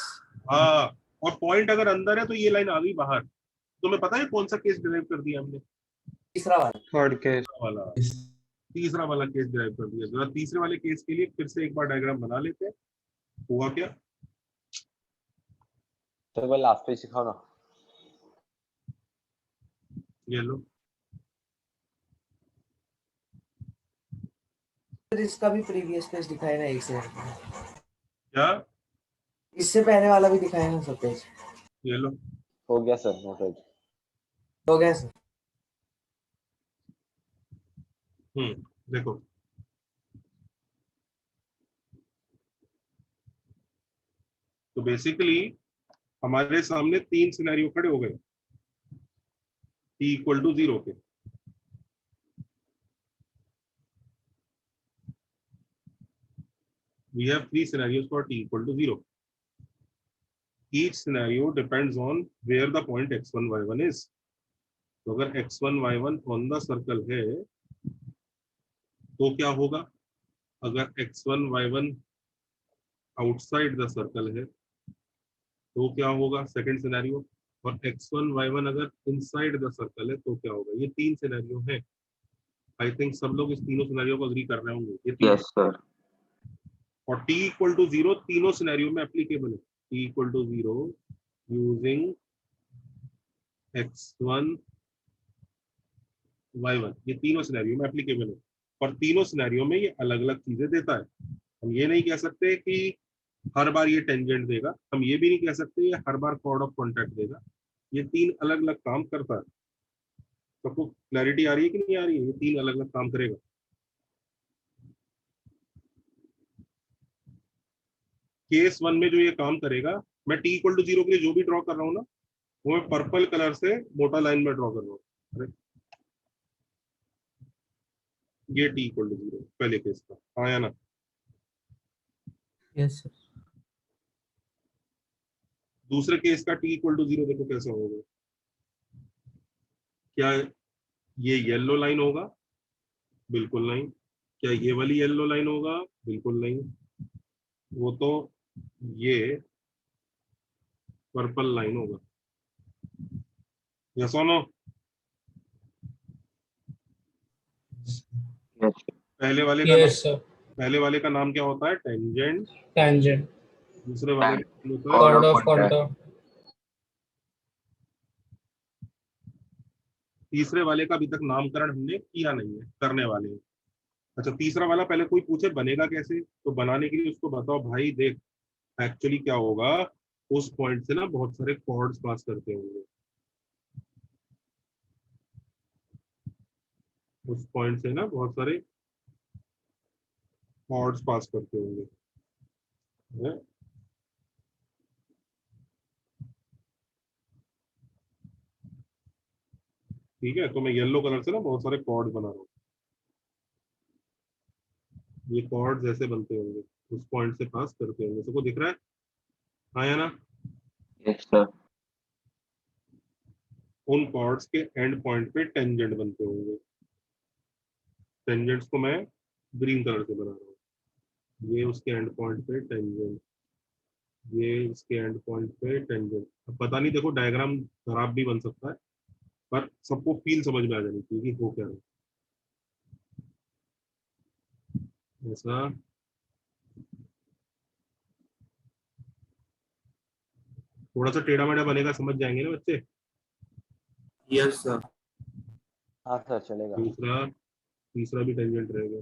हाँ, और पॉइंट अगर अंदर है तो ये लाइन आ गई बाहर। तुम्हें पता है कौन सा केस डिराइव कर दिया हमने? तीसरा वाला। Third case. वाला तीसरा वाला केस डिराइव कर दिया। जरा तीसरे वाले केस के लिए फिर से एक बार डायग्राम बना लेते हैं। हुआ क्या? तो वो लास्ट पेज सिखाओ ना। ये लो, सर इसका भी प्रीवियस पेज दिखाए ना एक से। क्या? इससे पहले वाला भी दिखाए ना सब पेज। ये लो, हो गया सर, नोटेड। हो गया सर। देखो तो बेसिकली हमारे सामने 3 सिनेरियो खड़े हो गए t इक्वल टू 0 के। We have 3 scenarios for t equal to 0. Each scenario depends on where the point x1 y1 is. तो अगर x1 y1 on the circle है तो क्या होगा? अगर x1 y1 outside the circle है तो क्या होगा? Second scenario. और x1 y1 अगर इनसाइड द सर्कल है तो क्या होगा? ये 3 सिनेरियो है। आई थिंक सब लोग इस तीनों सिनेरियो को अग्री कर रहे होंगे। ये तीन Yes, sir. और t इक्वल टू 0 तीनों सिनेरियो में एप्लीकेबल है। t equal to 0 using x1 y1, ये तीनों सिनेरियो में एप्लीकेबल है। और तीनों सिनेरियो में ये अलग अलग चीजें देता है। हम ये नहीं कह सकते कि हर बार ये टेंजेंट देगा, हम ये भी नहीं कह सकते ये हर बार कॉर्ड ऑफ कॉन्टैक्ट देगा। ये 3 अलग अलग काम करता है। सबको क्लैरिटी आ रही है कि नहीं आ रही है? ये 3 अलग अलग काम करेगा। केस 1 में जो ये काम करेगा, मैं t इक्वल टू 0 के लिए जो भी ड्रॉ कर रहा हूँ ना, वो मैं पर्पल कलर से मोटा लाइन में ड्रॉ कर रहा हूँ। अरे ये t इक्वल टू 0 पहले केस का आया ना? Yes sir. दूसरे केस का t इक्वल टू 0 देखो कैसा होगा। क्या ये येलो लाइन होगा? बिल्कुल नहीं। क्या ये वाली येलो लाइन होगा? बिल्कुल नहीं। वो तो ये पर्पल लाइन होगा। यस और नो? Yes. पहले वाले का यस सर। पहले वाले का नाम क्या होता है? टेंजेंट। टेंजेंट। दूसरे वाले का नाम होता है कॉर्ड ऑफ कॉन्टैक्ट। तीसरे वाले का अभी तक नामकरण हमने किया नहीं है, करने वाले हैं। अच्छा, तीसरा वाला पहले कोई पूछे बनेगा कैसे, तो बनाने के लिए उसको बताओ भाई देख एक्चुअली क्या होगा, उस पॉइंट से ना बहुत सारे कॉर्ड्स पास करते होंगे, उस पॉइंट से ना बहुत सारे कॉर्ड्स पास करते होंगे, है? ठीक है, तो मैं येलो कलर से ना बहुत सारे कॉर्ड बना रहा हूँ, ये कॉर्ड्स ऐसे बनते होंगे, उस पॉइंट से पास करते होंगे, सबको दिख रहा है? हाँ या ना? Yes sir. उन कॉर्ड्स के एंड पॉइंट पे टेंजेंट बनते होंगे, टेंजेंट्स को मैं ग्रीन कलर से बना रहा हूँ, ये उसके एंड पॉइंट पे टेंजेंट, ये इसके एंड पॉइंट पे टेंजेंट। अब पता नहीं, देखो डायग्राम खराब भी बन सकता है, पर सबको फील समझ में आ जानी चाहिए कि हो क्या रहा है। ऐसा थोड़ा सा टेढ़ा मेढ़ा बनेगा, समझ जाएंगे ना बच्चे? Yes sir. हाँ सर चलेगा। तीसरा तीसरा भी टेंजेंट रहेगा।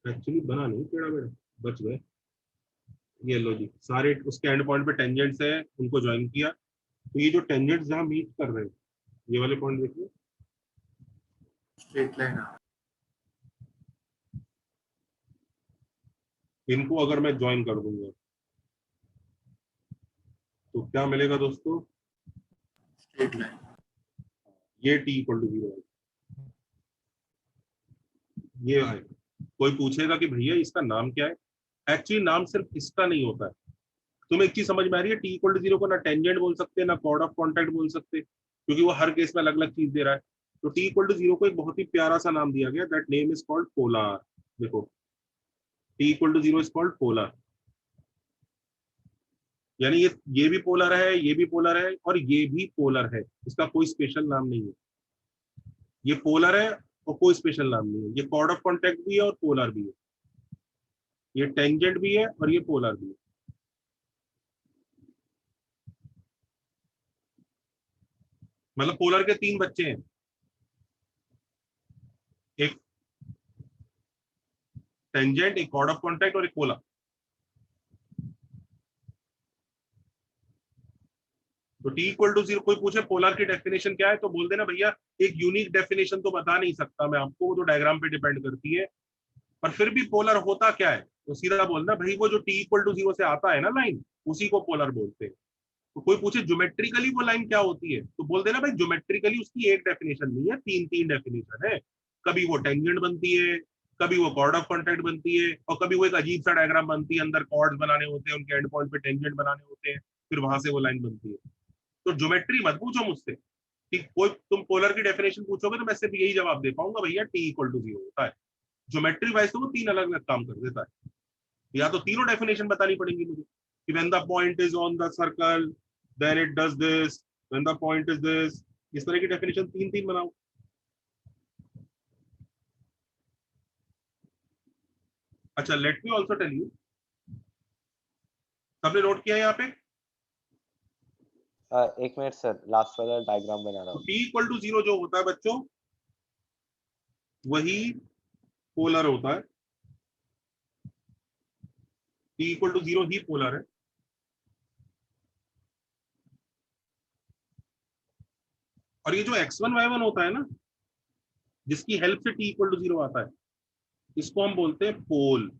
एक्चुअली बना नहीं टेढ़ा मेढ़ा, बच गए। ये लो जी, सारे उसके एंड पॉइंट पे टेंजेंट्स है, उनको ज्वाइन किया, तो ये जो टेंजेंट्स जहां मीट कर रहे हैं, ये वाले पॉइंट देखिए, स्ट्रेट लाइन। इनको अगर मैं ज्वाइन कर दूंगा तो क्या मिलेगा दोस्तों? Straight line. ये t इक्वल टू 0 ये आएगा। कोई पूछेगा कि भैया इसका नाम क्या है, एक्चुअली नाम सिर्फ इसका नहीं होता है। तुम्हें एक चीज समझ में आ रही है, t इक्वल टू 0 को ना टेंजेंट बोल सकते, ना कॉर्ड ऑफ कॉन्टैक्ट बोल सकते, क्योंकि वो हर केस में अलग अलग चीज दे रहा है। तो t इक्वल टू 0 को एक बहुत ही प्यारा सा नाम दिया गया, that name is called polar. देखो t equal to 0 is called polar, यानी ये भी पोलर है, ये भी पोलर है, और ये भी पोलर है, इसका कोई स्पेशल नाम नहीं है। ये पोलर है और कोई स्पेशल नाम नहीं है, ये कॉर्ड ऑफ कॉन्टैक्ट भी है और पोलर भी है, ये टेंजेंट भी है और ये पोलर भी है। मतलब पोलर के 3 बच्चे हैं, एक टेंजेंट, एक कॉर्ड ऑफ कॉन्टैक्ट और एक पोलर। तो t इक्वल टू 0, कोई पूछे पोलर की डेफिनेशन क्या है, तो बोल देना भैया एक यूनिक डेफिनेशन तो बता नहीं सकता मैं आपको, वो तो डायग्राम पे डिपेंड करती है, पर फिर भी पोलर होता क्या है, तो सीधा बोलना भाई वो जो t इक्वल टू 0 से आता है ना लाइन, उसी को पोलर बोलते हैं। तो कोई पूछे ज्योमेट्रिकली वो लाइन क्या होती है, तो बोल देना भाई ज्योमेट्रिकली उसकी एक डेफिनेशन नहीं है, 3 डेफिनेशन है। कभी वो टेंजेंट बनती है, कभी वो कॉर्ड ऑफ कॉन्टैक्ट बनती है, और कभी वो एक अजीब सा डायग्राम बनती है, अंदर कॉर्ड्स बनाने होते हैं, उनके एंड पॉइंट पे टेंजेंट बनाने होते हैं, फिर वहां से वो लाइन बनती है। तो ज्योमेट्री मत पूछो मुझसे, ठीक? कोई तुम पोलर की डेफिनेशन पूछोगे तो मैं सिर्फ यही जवाब दे पाऊंगा, भैया t इक्वल टू 0 होता है। ज्योमेट्री वाइज तो वो 3 अलग अलग काम कर देता है, या तो तीनों डेफिनेशन बतानी पड़ेंगी मुझे कि when the point is on the circle then it does this, when the point is this, इस तरह की डेफिनेशन 3 बनाओ। अच्छा, let me also tell you, सबने नोट किया यहाँ पे? एक मिनट सर, लास्ट वाला डायग्राम बना रहा हूँ। t इक्वल टू 0 जो होता है बच्चों, वही पोलर होता है, t इक्वल टू 0 ही पोलर है। और ये जो x1 y1 होता है ना, जिसकी हेल्प से t इक्वल टू 0 आता है, इसको हम बोलते हैं पोल।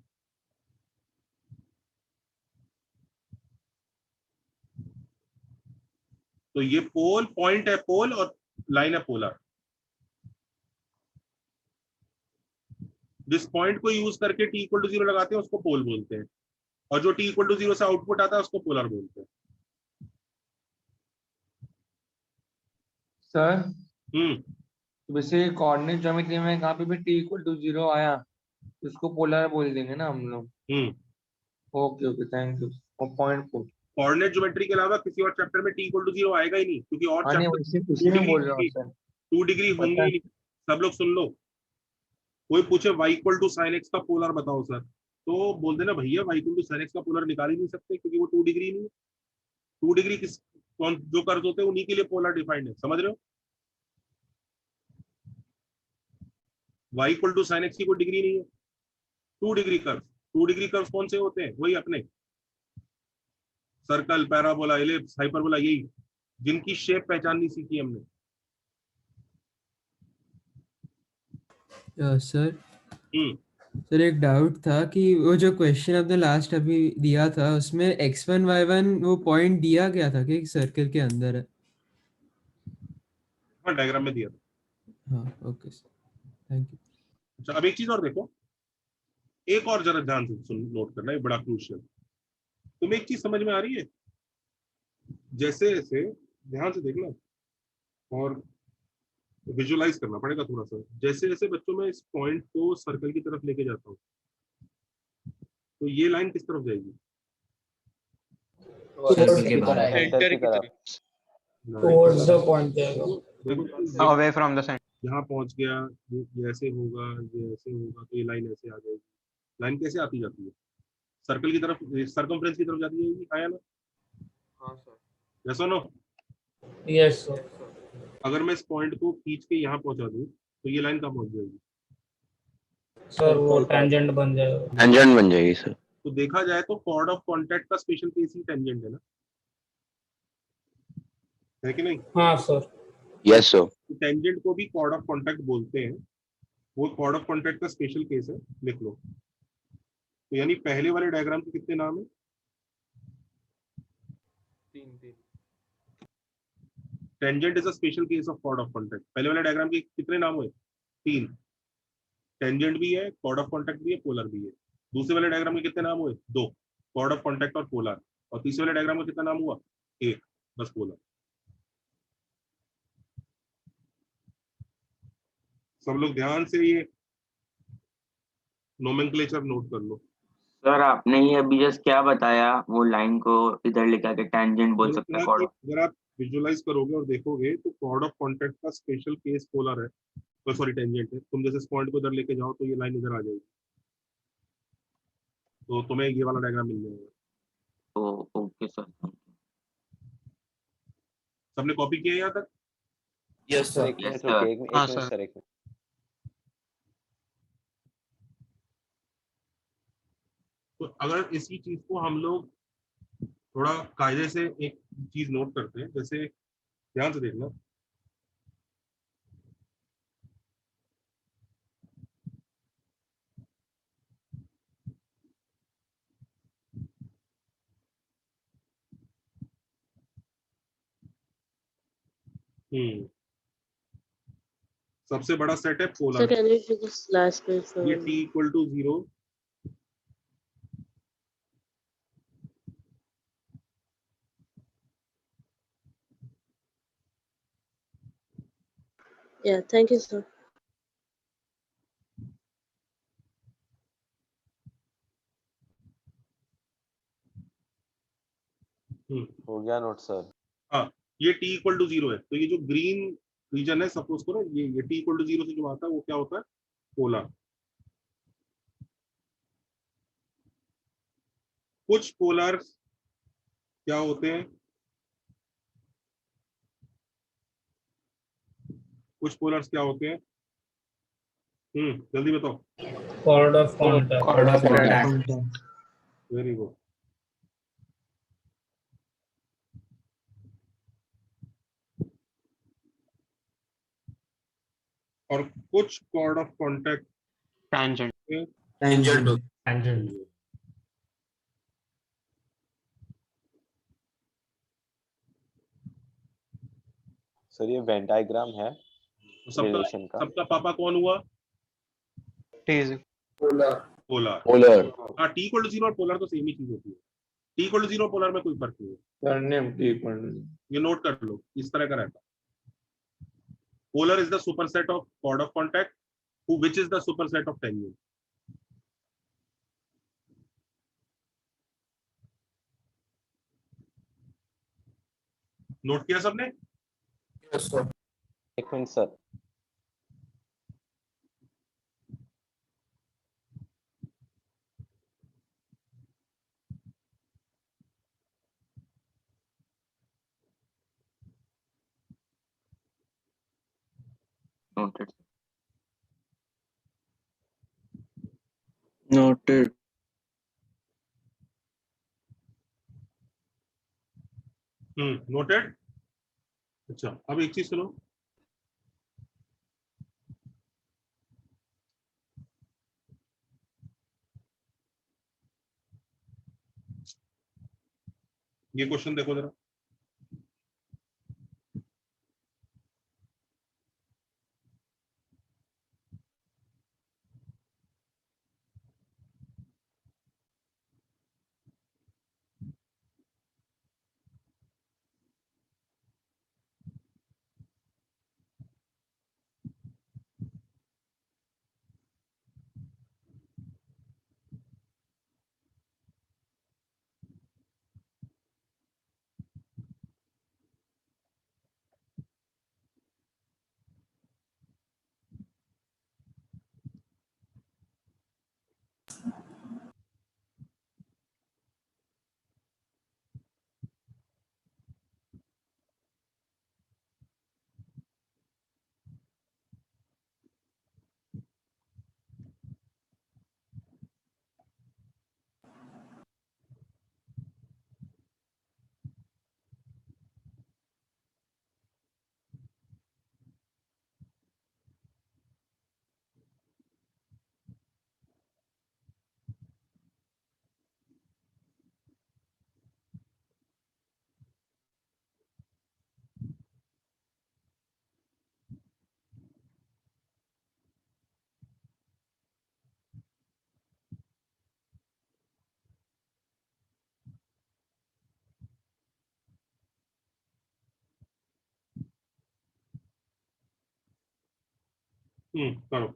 तो ये पोल पॉइंट है, पोल, और लाइन है पोलर। जिस पॉइंट को यूज करके t इक्वल टू 0 लगाते हैं उसको पोल बोलते हैं, और जो t इक्वल टू 0 से आउटपुट आता है उसको पोलर बोलते हैं। सर तो वैसे कोऑर्डिनेट ज्योमेट्री में कहाँ पे भी t इक्वल टू 0 आया तो उसको पोलर बोल देंगे ना हम लोग। Okay okay, thank you. और पॉइंट को कोऑर्डिनेट ज्योमेट्री के अलावा किसी और चैप्टर में t इक्वल टू 0 आएगा ही नहीं, क्योंकि और हाँ नहीं, चैप्टर उसी में बोल रहा हूँ सर। 2 डिग्री होंगी ही नहीं। सब लोग सुन लो, कोई पूछे y equal to sin x का पोलर बताओ सर, तो बोल देना भैया y equal to sin x का पोलर निकाल ही नहीं सकते क्योंकि वो 2 डिग्री नहीं है। 2 डिग्री किस कौन जो कर्व होते हैं उन्हीं के लिए पोलर डिफाइंड है, समझ रहे हो? y equal to sin x की कोई डिग्री नहीं है, 2 डिग्री कर्व। 2 डिग्री कर्व कौन से होते हैं? वही अपने सर्कल, पैराबोला, एलिप्स, हाइपरबोला, यही जिनकी शेप पहचाननी सीखी हमने। सर हम्म सर एक डाउट था कि वो जो क्वेश्चन आपने लास्ट अभी दिया था उसमें x1 y1 वो पॉइंट दिया गया था कि सर्कल के अंदर है? हाँ, डायग्राम में दिया था। हाँ ओके सर, थैंक यू। अच्छा, अब एक चीज और देखो, एक और जरा ध्यान से सुन, नोट करना, ये बड़ा क्रूशियल। तुम्हें एक चीज समझ में आ रही है? जैसे जैसे ध्यान से देखना और विजुअलाइज करना पड़ेगा थोड़ा सा। जैसे जैसे बच्चों में इस पॉइंट को सर्कल की तरफ लेके जाता हूँ तो ये लाइन किस तरफ जाएगी? सर्कल के बाहर सेंटर की तरफ। टुवर्ड्स द पॉइंट जाएगा। देखो, अवे फ्रॉम द सेंटर। यहाँ पहुंच गया, ये ऐसे होगा, ये ऐसे होगा, तो ये लाइन ऐसे आ जाएगी। लाइन कैसे आती जाती है? सर्कल की तरफ, सर्कमफ्रेंस की तरफ जाती जाएगी, आया ना? हाँ सर। यस और नो? Yes sir. अगर मैं इस पॉइंट को खींच के यहाँ पहुंचा दूं तो ये लाइन कहाँ पहुंच जाएगी? सर वो टेंजेंट बन जाएगा। टेंजेंट बन जाएगी सर। तो देखा जाए तो कॉर्ड ऑफ कॉन्टैक्ट का स्पेशल केस ही टेंजेंट है ना, है कि नहीं? हाँ सर। Yes sir. टेंजेंट को भी कॉर्ड ऑफ कॉन्टैक्ट बोलते हैं, वो कॉर्ड ऑफ कॉन्टैक्ट का स्पेशल केस है, लिख लो। तो यानी पहले वाले डायग्राम के कितने नाम है? 3 tangent is a special case of chord of contact. पहले वाले डायग्राम के कितने नाम हुए? 3। टेंजेंट भी है, कॉर्ड ऑफ कॉन्टैक्ट भी है, पोलर भी है। दूसरे वाले डायग्राम के कितने नाम हुए? 2, कॉर्ड ऑफ कॉन्टैक्ट और पोलर। और तीसरे वाले डायग्राम का कितना नाम हुआ? 1, बस पोलर। सब लोग ध्यान से ये नोमेनक्लेचर नोट कर लो। सर आपने ये अभी जस्ट क्या बताया, वो लाइन को इधर लेके आके टेंजेंट बोल सकते हैं कॉर्ड। अगर आप विजुअलाइज करोगे और देखोगे तो कॉर्ड ऑफ कॉन्टैक्ट का स्पेशल केस पोलर है, तो सॉरी टेंजेंट है। तुम जैसे इस पॉइंट को इधर लेके जाओ तो ये लाइन इधर आ जाएगी, तो तुम्हें ये वाला डायग्राम मिल जाएगा। तो ओके सर। सबने कॉपी किया यहाँ तक? Yes sir. एक Yes, मिनट sir. रुकिए, एक हाँ, मिनट sir. सर, एक मिनट। तो अगर इसी चीज को हम लोग थोड़ा कायदे से एक चीज नोट करते हैं, जैसे ध्यान से देखना, सबसे बड़ा सेट है पोलर। ये t equal to 0, Yeah, thank you, sir. हो गया नोट सर। हाँ, ये t इक्वल टू 0 है, तो ये जो ग्रीन रीजन है, सपोज करो ये t इक्वल टू 0 से जो आता है वो क्या होता है? पोलर। कुछ पोलर क्या होते हैं? कुछ पोलर्स क्या होते हैं? जल्दी बताओ। Chord of contact. Very good. और कुछ chord of contact tangent. Tangent. Sir ये वेन डायग्राम है तो रिलेशन का। सबका पापा कौन हुआ? टीज। पोलर। पोलर। हाँ, t इक्वल टू 0 और पोलर तो सेम ही चीज होती है। t इक्वल टू 0 और पोलर में कोई फर्क नहीं है, सरनेम ठीक है। ये नोट कर लो, इस तरह का रहता है। Polar is the superset of chord of contact, which is the superset of tangent. Note किया सबने? एक minute sir. Noted. Noted. Noted. अच्छा, अब एक चीज सुनो, ये क्वेश्चन देखो जरा। करो।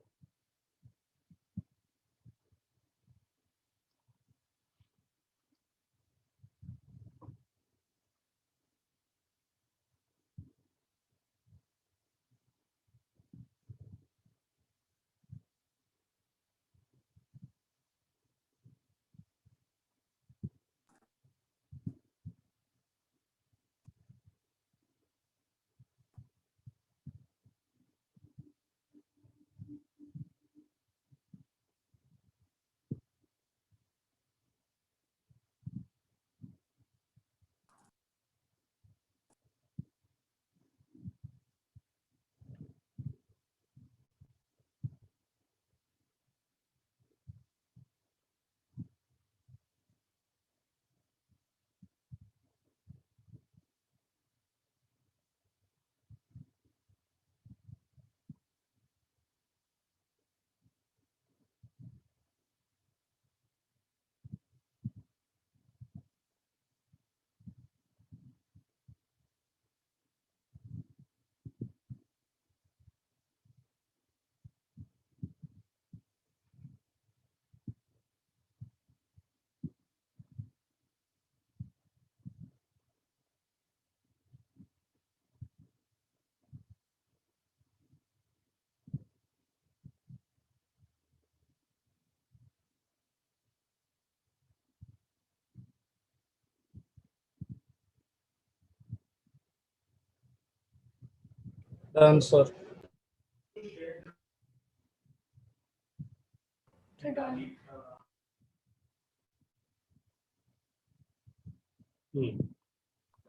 Done sir.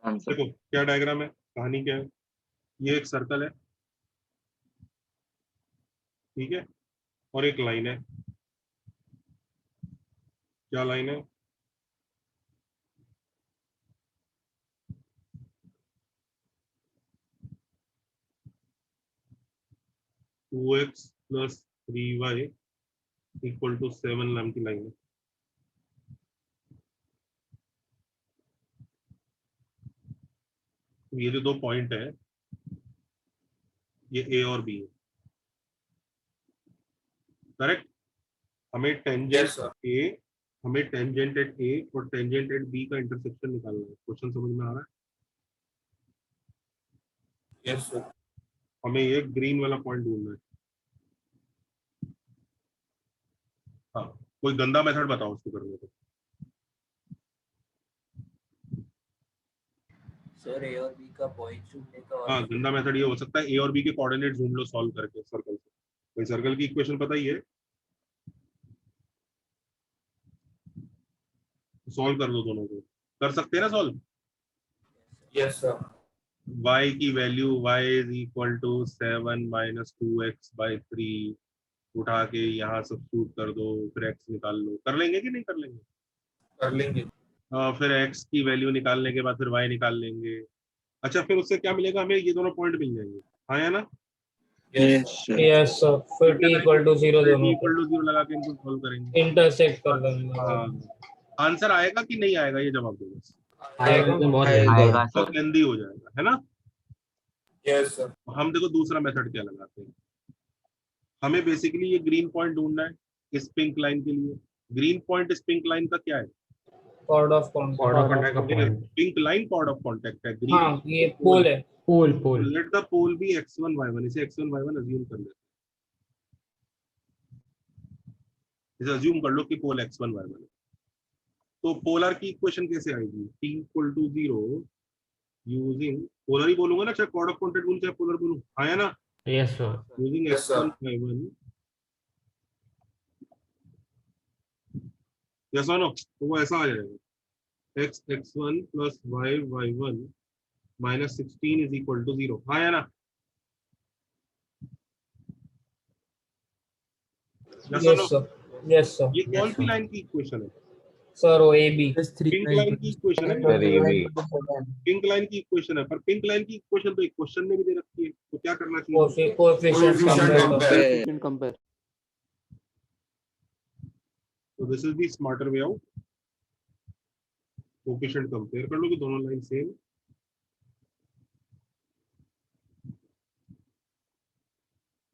देखो क्या डायग्राम है, कहानी क्या है। ये एक सर्कल है, ठीक है, और एक लाइन है। क्या लाइन है? Two x plus 3y equal to 7 नाम की लाइन है। ये जो दो पॉइंट है, ये ए और बी है, करेक्ट। हमें टेंजेंट ए, हमें टेंजेंट एट ए और टेंजेंट एट बी का इंटरसेक्शन निकालना है। क्वेश्चन समझ में आ रहा है? Yes sir. हमें ये ग्रीन वाला पॉइंट ढूंढना है। हाँ, कोई गंदा मेथड बताओ उसको करने को। सर ए और बी का पॉइंट ढूंढने का हाँ, गंदा मेथड ये हो सकता है, ए और बी के कोऑर्डिनेट ढूंढ लो सॉल्व करके सर्कल से। कोई सर्कल की इक्वेशन पता ही है, सॉल्व कर दो दोनों को। कर सकते हैं ना सॉल्व? Yes sir. y की value y is equal to 7 minus 2x/3 उठा के यहाँ सब्स्टिट्यूट कर दो, फिर x निकाल लो। कर लेंगे कि नहीं कर लेंगे? कर लेंगे। फिर x की वैल्यू निकालने के बाद फिर y निकाल लेंगे। अच्छा, फिर उससे क्या मिलेगा हमें? ये दोनों पॉइंट मिल जाएंगे, हाँ या ना? यस सर, फिर t इक्वल टू 0 दोनों इक्वल टू 0 लगा के इनको सॉल्व करेंगे, इंटरसेक्ट कर देंगे। हाँ। आंसर आएगा कि नहीं आएगा ये जवाब दो बस, आएगा तो सर। लेंदी हो जाएगा, है ना? Yes sir. हम देखो दूसरा मेथड क्या लगाते हैं। हमें बेसिकली ये ग्रीन पॉइंट ढूंढना है इस पिंक लाइन के लिए। ग्रीन पॉइंट इस पिंक लाइन का क्या है? कॉर्ड ऑफ कॉन्टैक्ट का point. Pink line chord of contact है। ग्रीन हाँ, ये पोल है। Pole let the pole be x1 y1, इसे x1 y1 अज्यूम कर लेते हैं। इसे अज्यूम कर लो कि पोल x1 y1 है। तो पोलर की इक्वेशन कैसे आएगी? t equal to 0 using, polar ही बोलूंगा ना, चाहे कॉर्ड ऑफ कॉन्टैक्ट बोलूं चाहे पोलर बोलूं, हाँ या ना? Yes sir. Using Yes, sir. x1 y1, yes और नो? तो वो ऐसा आ जाएगा x x1 plus y y1 minus 16 is equal to 0, हाँ या ना? Yes sir. ये कौन सी लाइन की इक्वेशन है सर वो ए बी पिंक लाइन की इक्वेशन है। पिंक लाइन की इक्वेशन है, पर पिंक लाइन की इक्वेशन तो एक क्वेश्चन में भी दे रखी है, तो क्या करना चाहिए? Coefficient compare. तो this is the smarter way out. Coefficient compare कर लो कि दोनों लाइन सेम।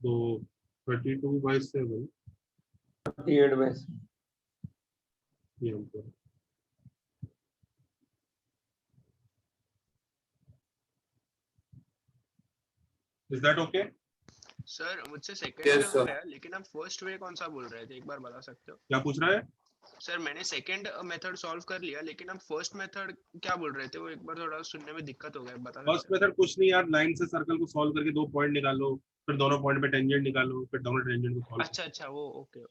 तो 32/7 38/7 ये answer. Is that okay? Sir मुझसे सेकंड Yes, वे sir. हो रहा है, लेकिन आप फर्स्ट वे कौन सा बोल रहे थे, एक बार बता सकते हो? क्या पूछ रहा है? सर मैंने सेकंड मेथड सॉल्व कर लिया, लेकिन आप फर्स्ट मेथड क्या बोल रहे थे, वो एक बार थोड़ा सुनने में दिक्कत हो गया, बता फर्स्ट सकते हो? मेथड कुछ नहीं यार, लाइन से सर्कल को सॉल्व करके दो पॉइंट निकालो, फिर दोनों पॉइंट पे टेंजेंट निकालो, फिर दोनों टेंजेंट को सॉल्व। अच्छा वो ओके।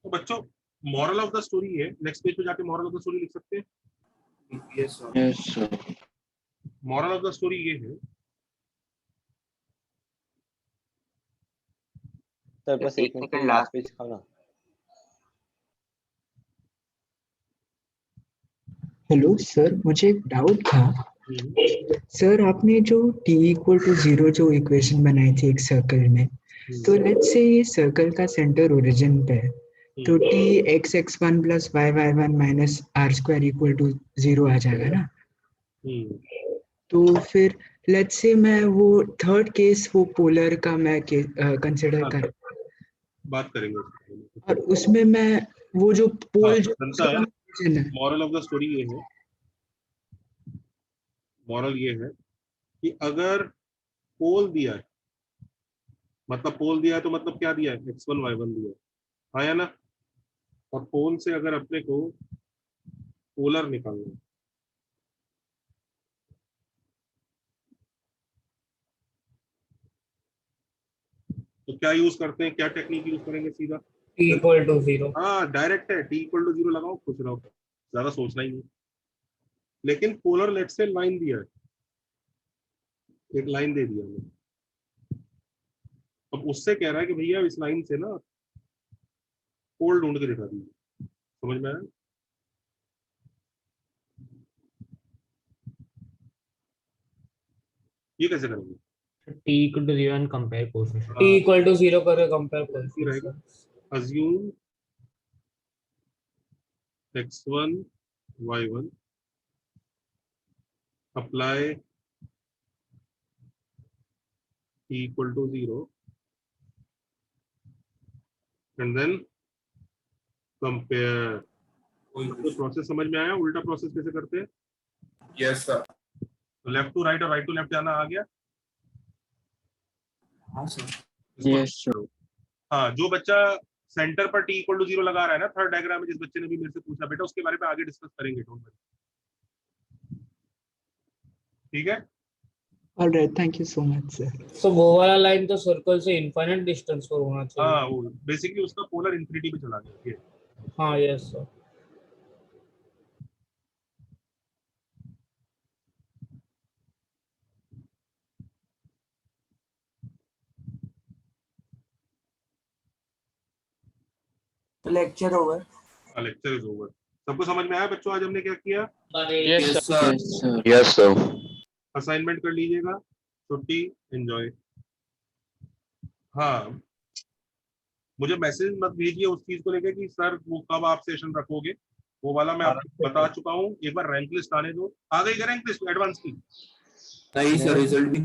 तो बच्चों मॉरल ऑफ द स्टोरी है, नेक्स्ट पेज पे जाके मॉरल ऑफ द स्टोरी लिख सकते हैं। Yes sir. Moral of the story ये है, सर बस एक मिनट लास्ट पेज दिखाओ ना। हेलो सर, मुझे एक डाउट था। सर आपने जो t इक्वल टू 0 जो इक्वेशन बनाई थी एक सर्कल में, तो लेट्स से ये सर्कल का सेंटर ओरिजिन पे है, तो t x(x1 + y(y1) minus r² equal to 0 आ जाएगा ना? तो फिर लेट्स से मैं वो थर्ड केस वो पोलर का मैं कंसिडर कर बात करेंगे। और उसमें मैं वो जो पोल जो मॉरल ऑफ द स्टोरी ये है, मॉरल ये है कि अगर पोल दिया है, मतलब पोल दिया है तो मतलब क्या दिया है? x1 y1 दिया है, हाँ या ना? और पोल से अगर अपने को पोलर निकालना है, तो क्या यूज करते हैं, क्या टेक्निक यूज करेंगे? सीधा t इक्वल टू 0। हाँ डायरेक्ट है, t इक्वल टू 0 लगाओ, खुश रहो, ज्यादा सोचना ही नहीं। लेकिन पोलर लेट से लाइन दिया है, एक लाइन दे दिया हमें, अब उससे कह रहा है कि भैया इस लाइन से ना पोल ढूंढ के दिखा दीजिए। समझ में आया? ये कैसे करेंगे? t equal to 0 and compare coefficient. t equal to 0 करे compare coefficient. assume x1 y1 apply t equal to 0 and then compare। तो प्रोसेस समझ में आया? उल्टा प्रोसेस कैसे करते हैं? Yes sir. तो लेफ्ट टू राइट और राइट टू लेफ्ट जाना आ गया? हाँ सर। Yes sir. हाँ, जो बच्चा सेंटर पर t इक्वल टू 0 लगा रहा है ना, थर्ड डायग्राम में जिस बच्चे ने भी मेरे से पूछा, बेटा उसके बारे में आगे डिस्कस करेंगे, डोंट वरी। ठीक है। All right, thank you so much, sir. So वो वाला लाइन तो सर्कल से इनफाइनाइट डिस्टेंस पर होना चाहिए। हाँ, वो बेसिकली उसका पोलर इंफिनिटी पे चला गया। ये हाँ yes sir. Lecture over. Lecture is over. सबको समझ में आया बच्चों आज हमने क्या किया? Yes sir. Yes sir. Assignment कर लीजिएगा, छुट्टी, एंजॉय। हाँ, मुझे मैसेज मत भेजिए उस चीज को लेके कि सर वो कब आप सेशन रखोगे, वो वाला मैं आपको बता चुका हूँ। एक बार रैंक लिस्ट आने दो। आ गई क्या रैंक लिस्ट एडवांस की? नहीं सर, रिजल्ट भी।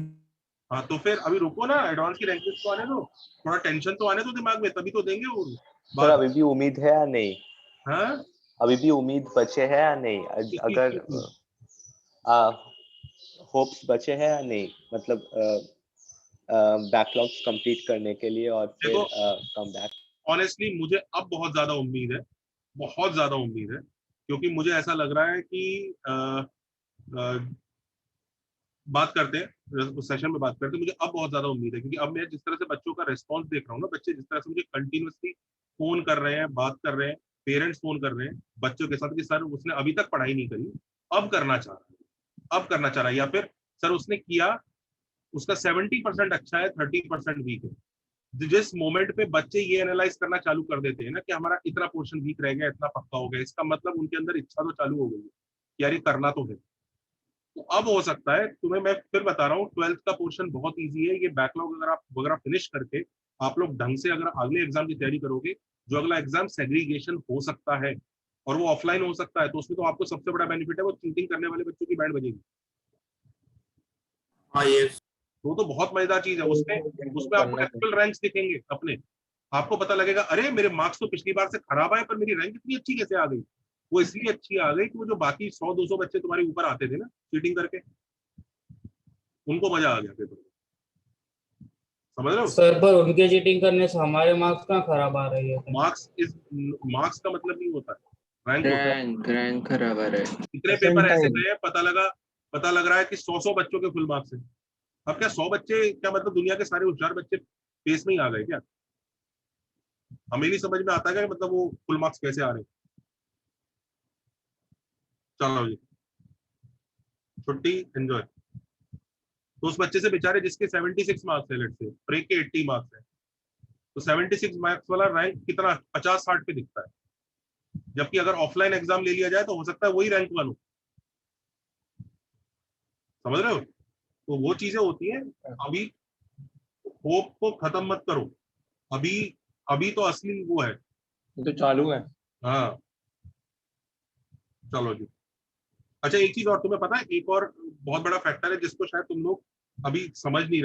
हाँ तो फिर अभी रुको ना, एडवांस की रैंक लिस्ट तो आने दो, थोड़ा टेंशन तो आने दो दिमाग में, तभी तो देंगे वो। सर अभी भी उम्मीद है या नहीं? हाँ, अभी भी उम्मीद बचे है या नहीं? अगर होप्स बचे हैं या नहीं, मतलब बैकलॉग्स कंप्लीट करने के लिए और फिर कम बैक। ऑनेस्टली मुझे अब बहुत ज्यादा उम्मीद है, बहुत ज्यादा उम्मीद है, क्योंकि मुझे ऐसा लग रहा है कि बात करते हैं सेशन में, बात करते हैं। मुझे अब बहुत ज्यादा उम्मीद है, क्योंकि अब मैं जिस तरह से बच्चों का रिस्पांस देख रहा हूँ ना, बच्चे जिस तरह से मुझे कंटिन्यूअसली फोन कर रहे हैं, बात कर रहे हैं, पेरेंट्स फोन कर रहे हैं बच्चों के साथ कि सर उसने अभी तक पढ़ाई नहीं करी, अब करना चाह रहा है, अब करना चाह रहा है, या फिर सर उसने किया, उसका 70% अच्छा है, 30% वीक है। जिस मोमेंट पे बच्चे ये एनालाइज करना चालू कर देते हैं ना कि हमारा इतना पोर्शन वीक रह गया, इतना पक्का हो गया, इसका मतलब उनके अंदर इच्छा तो चालू हो गई है कि यार ये करना तो है। तो अब हो सकता है, तुम्हें मैं फिर बता रहा हूँ, 12th का पोर्शन बहुत इजी है। ये बैकलॉग अगर आप फिनिश करके आप लोग ढंग से अगर अगले एग्जाम की तैयारी करोगे, जो अगला एग्जाम सेग्रीगेशन हो सकता है और वो ऑफलाइन हो सकता है, तो उसमें तो आपको सबसे बड़ा बेनिफिट है, वो चीटिंग करने वाले बच्चों की बैंड बजेगी। हाँ ये वो तो बहुत मजेदार चीज है। उसमें आपको एक्चुअल रैंक्स दिखेंगे अपने, आपको पता लगेगा अरे मेरे मार्क्स तो पिछली बार से खराब आए, पर मेरी रैंक इतनी अच्छी कैसे आ गई? वो इसलिए अच्छी आ गई कि वो जो बाकी 100-200 बच्चे तुम्हारे ऊपर आते थे ना चीटिंग करके, उनको मजा आ गया पेपर में। समझ रहे हो सर? पर उनके चीटिंग करने से हमारे मार्क्स कहाँ खराब आ रही है? मार्क्स का मतलब नहीं होता है, रैंक होता है। रैंक खराब आ रहा है। कितने पेपर ऐसे गए हैं, पता लग रहा है कि 100 बच्चों के फुल मार्क्स है। अब क्या 100 बच्चे, क्या मतलब दुनिया के सारे होशियार बच्चे पेस में ही आ गए क्या? हमें नहीं समझ में आता है मतलब वो फुल मार्क्स कैसे आ रहे हैं। चलो जी, छुट्टी, एंजॉय। तो उस बच्चे से बेचारे जिसके 76 मार्क्स है, लेट्स से ब्रेक के 80 मार्क्स है, तो 76 मार्क्स वाला रैंक कितना 50-60 पे दिखता है, जबकि अगर ऑफलाइन एग्जाम ले लिया जाए तो हो सकता है वही रैंक 1 हो। समझ रहे हो? तो वो चीजें होती हैं। अभी होप को खत्म मत करो, अभी तो असली वो है, तो चालू है। हाँ चलो जी। अच्छा एक चीज और तुम्हें पता है, एक और बहुत बड़ा फैक्टर है जिसको शायद तुम लोग अभी समझ नहीं रहे।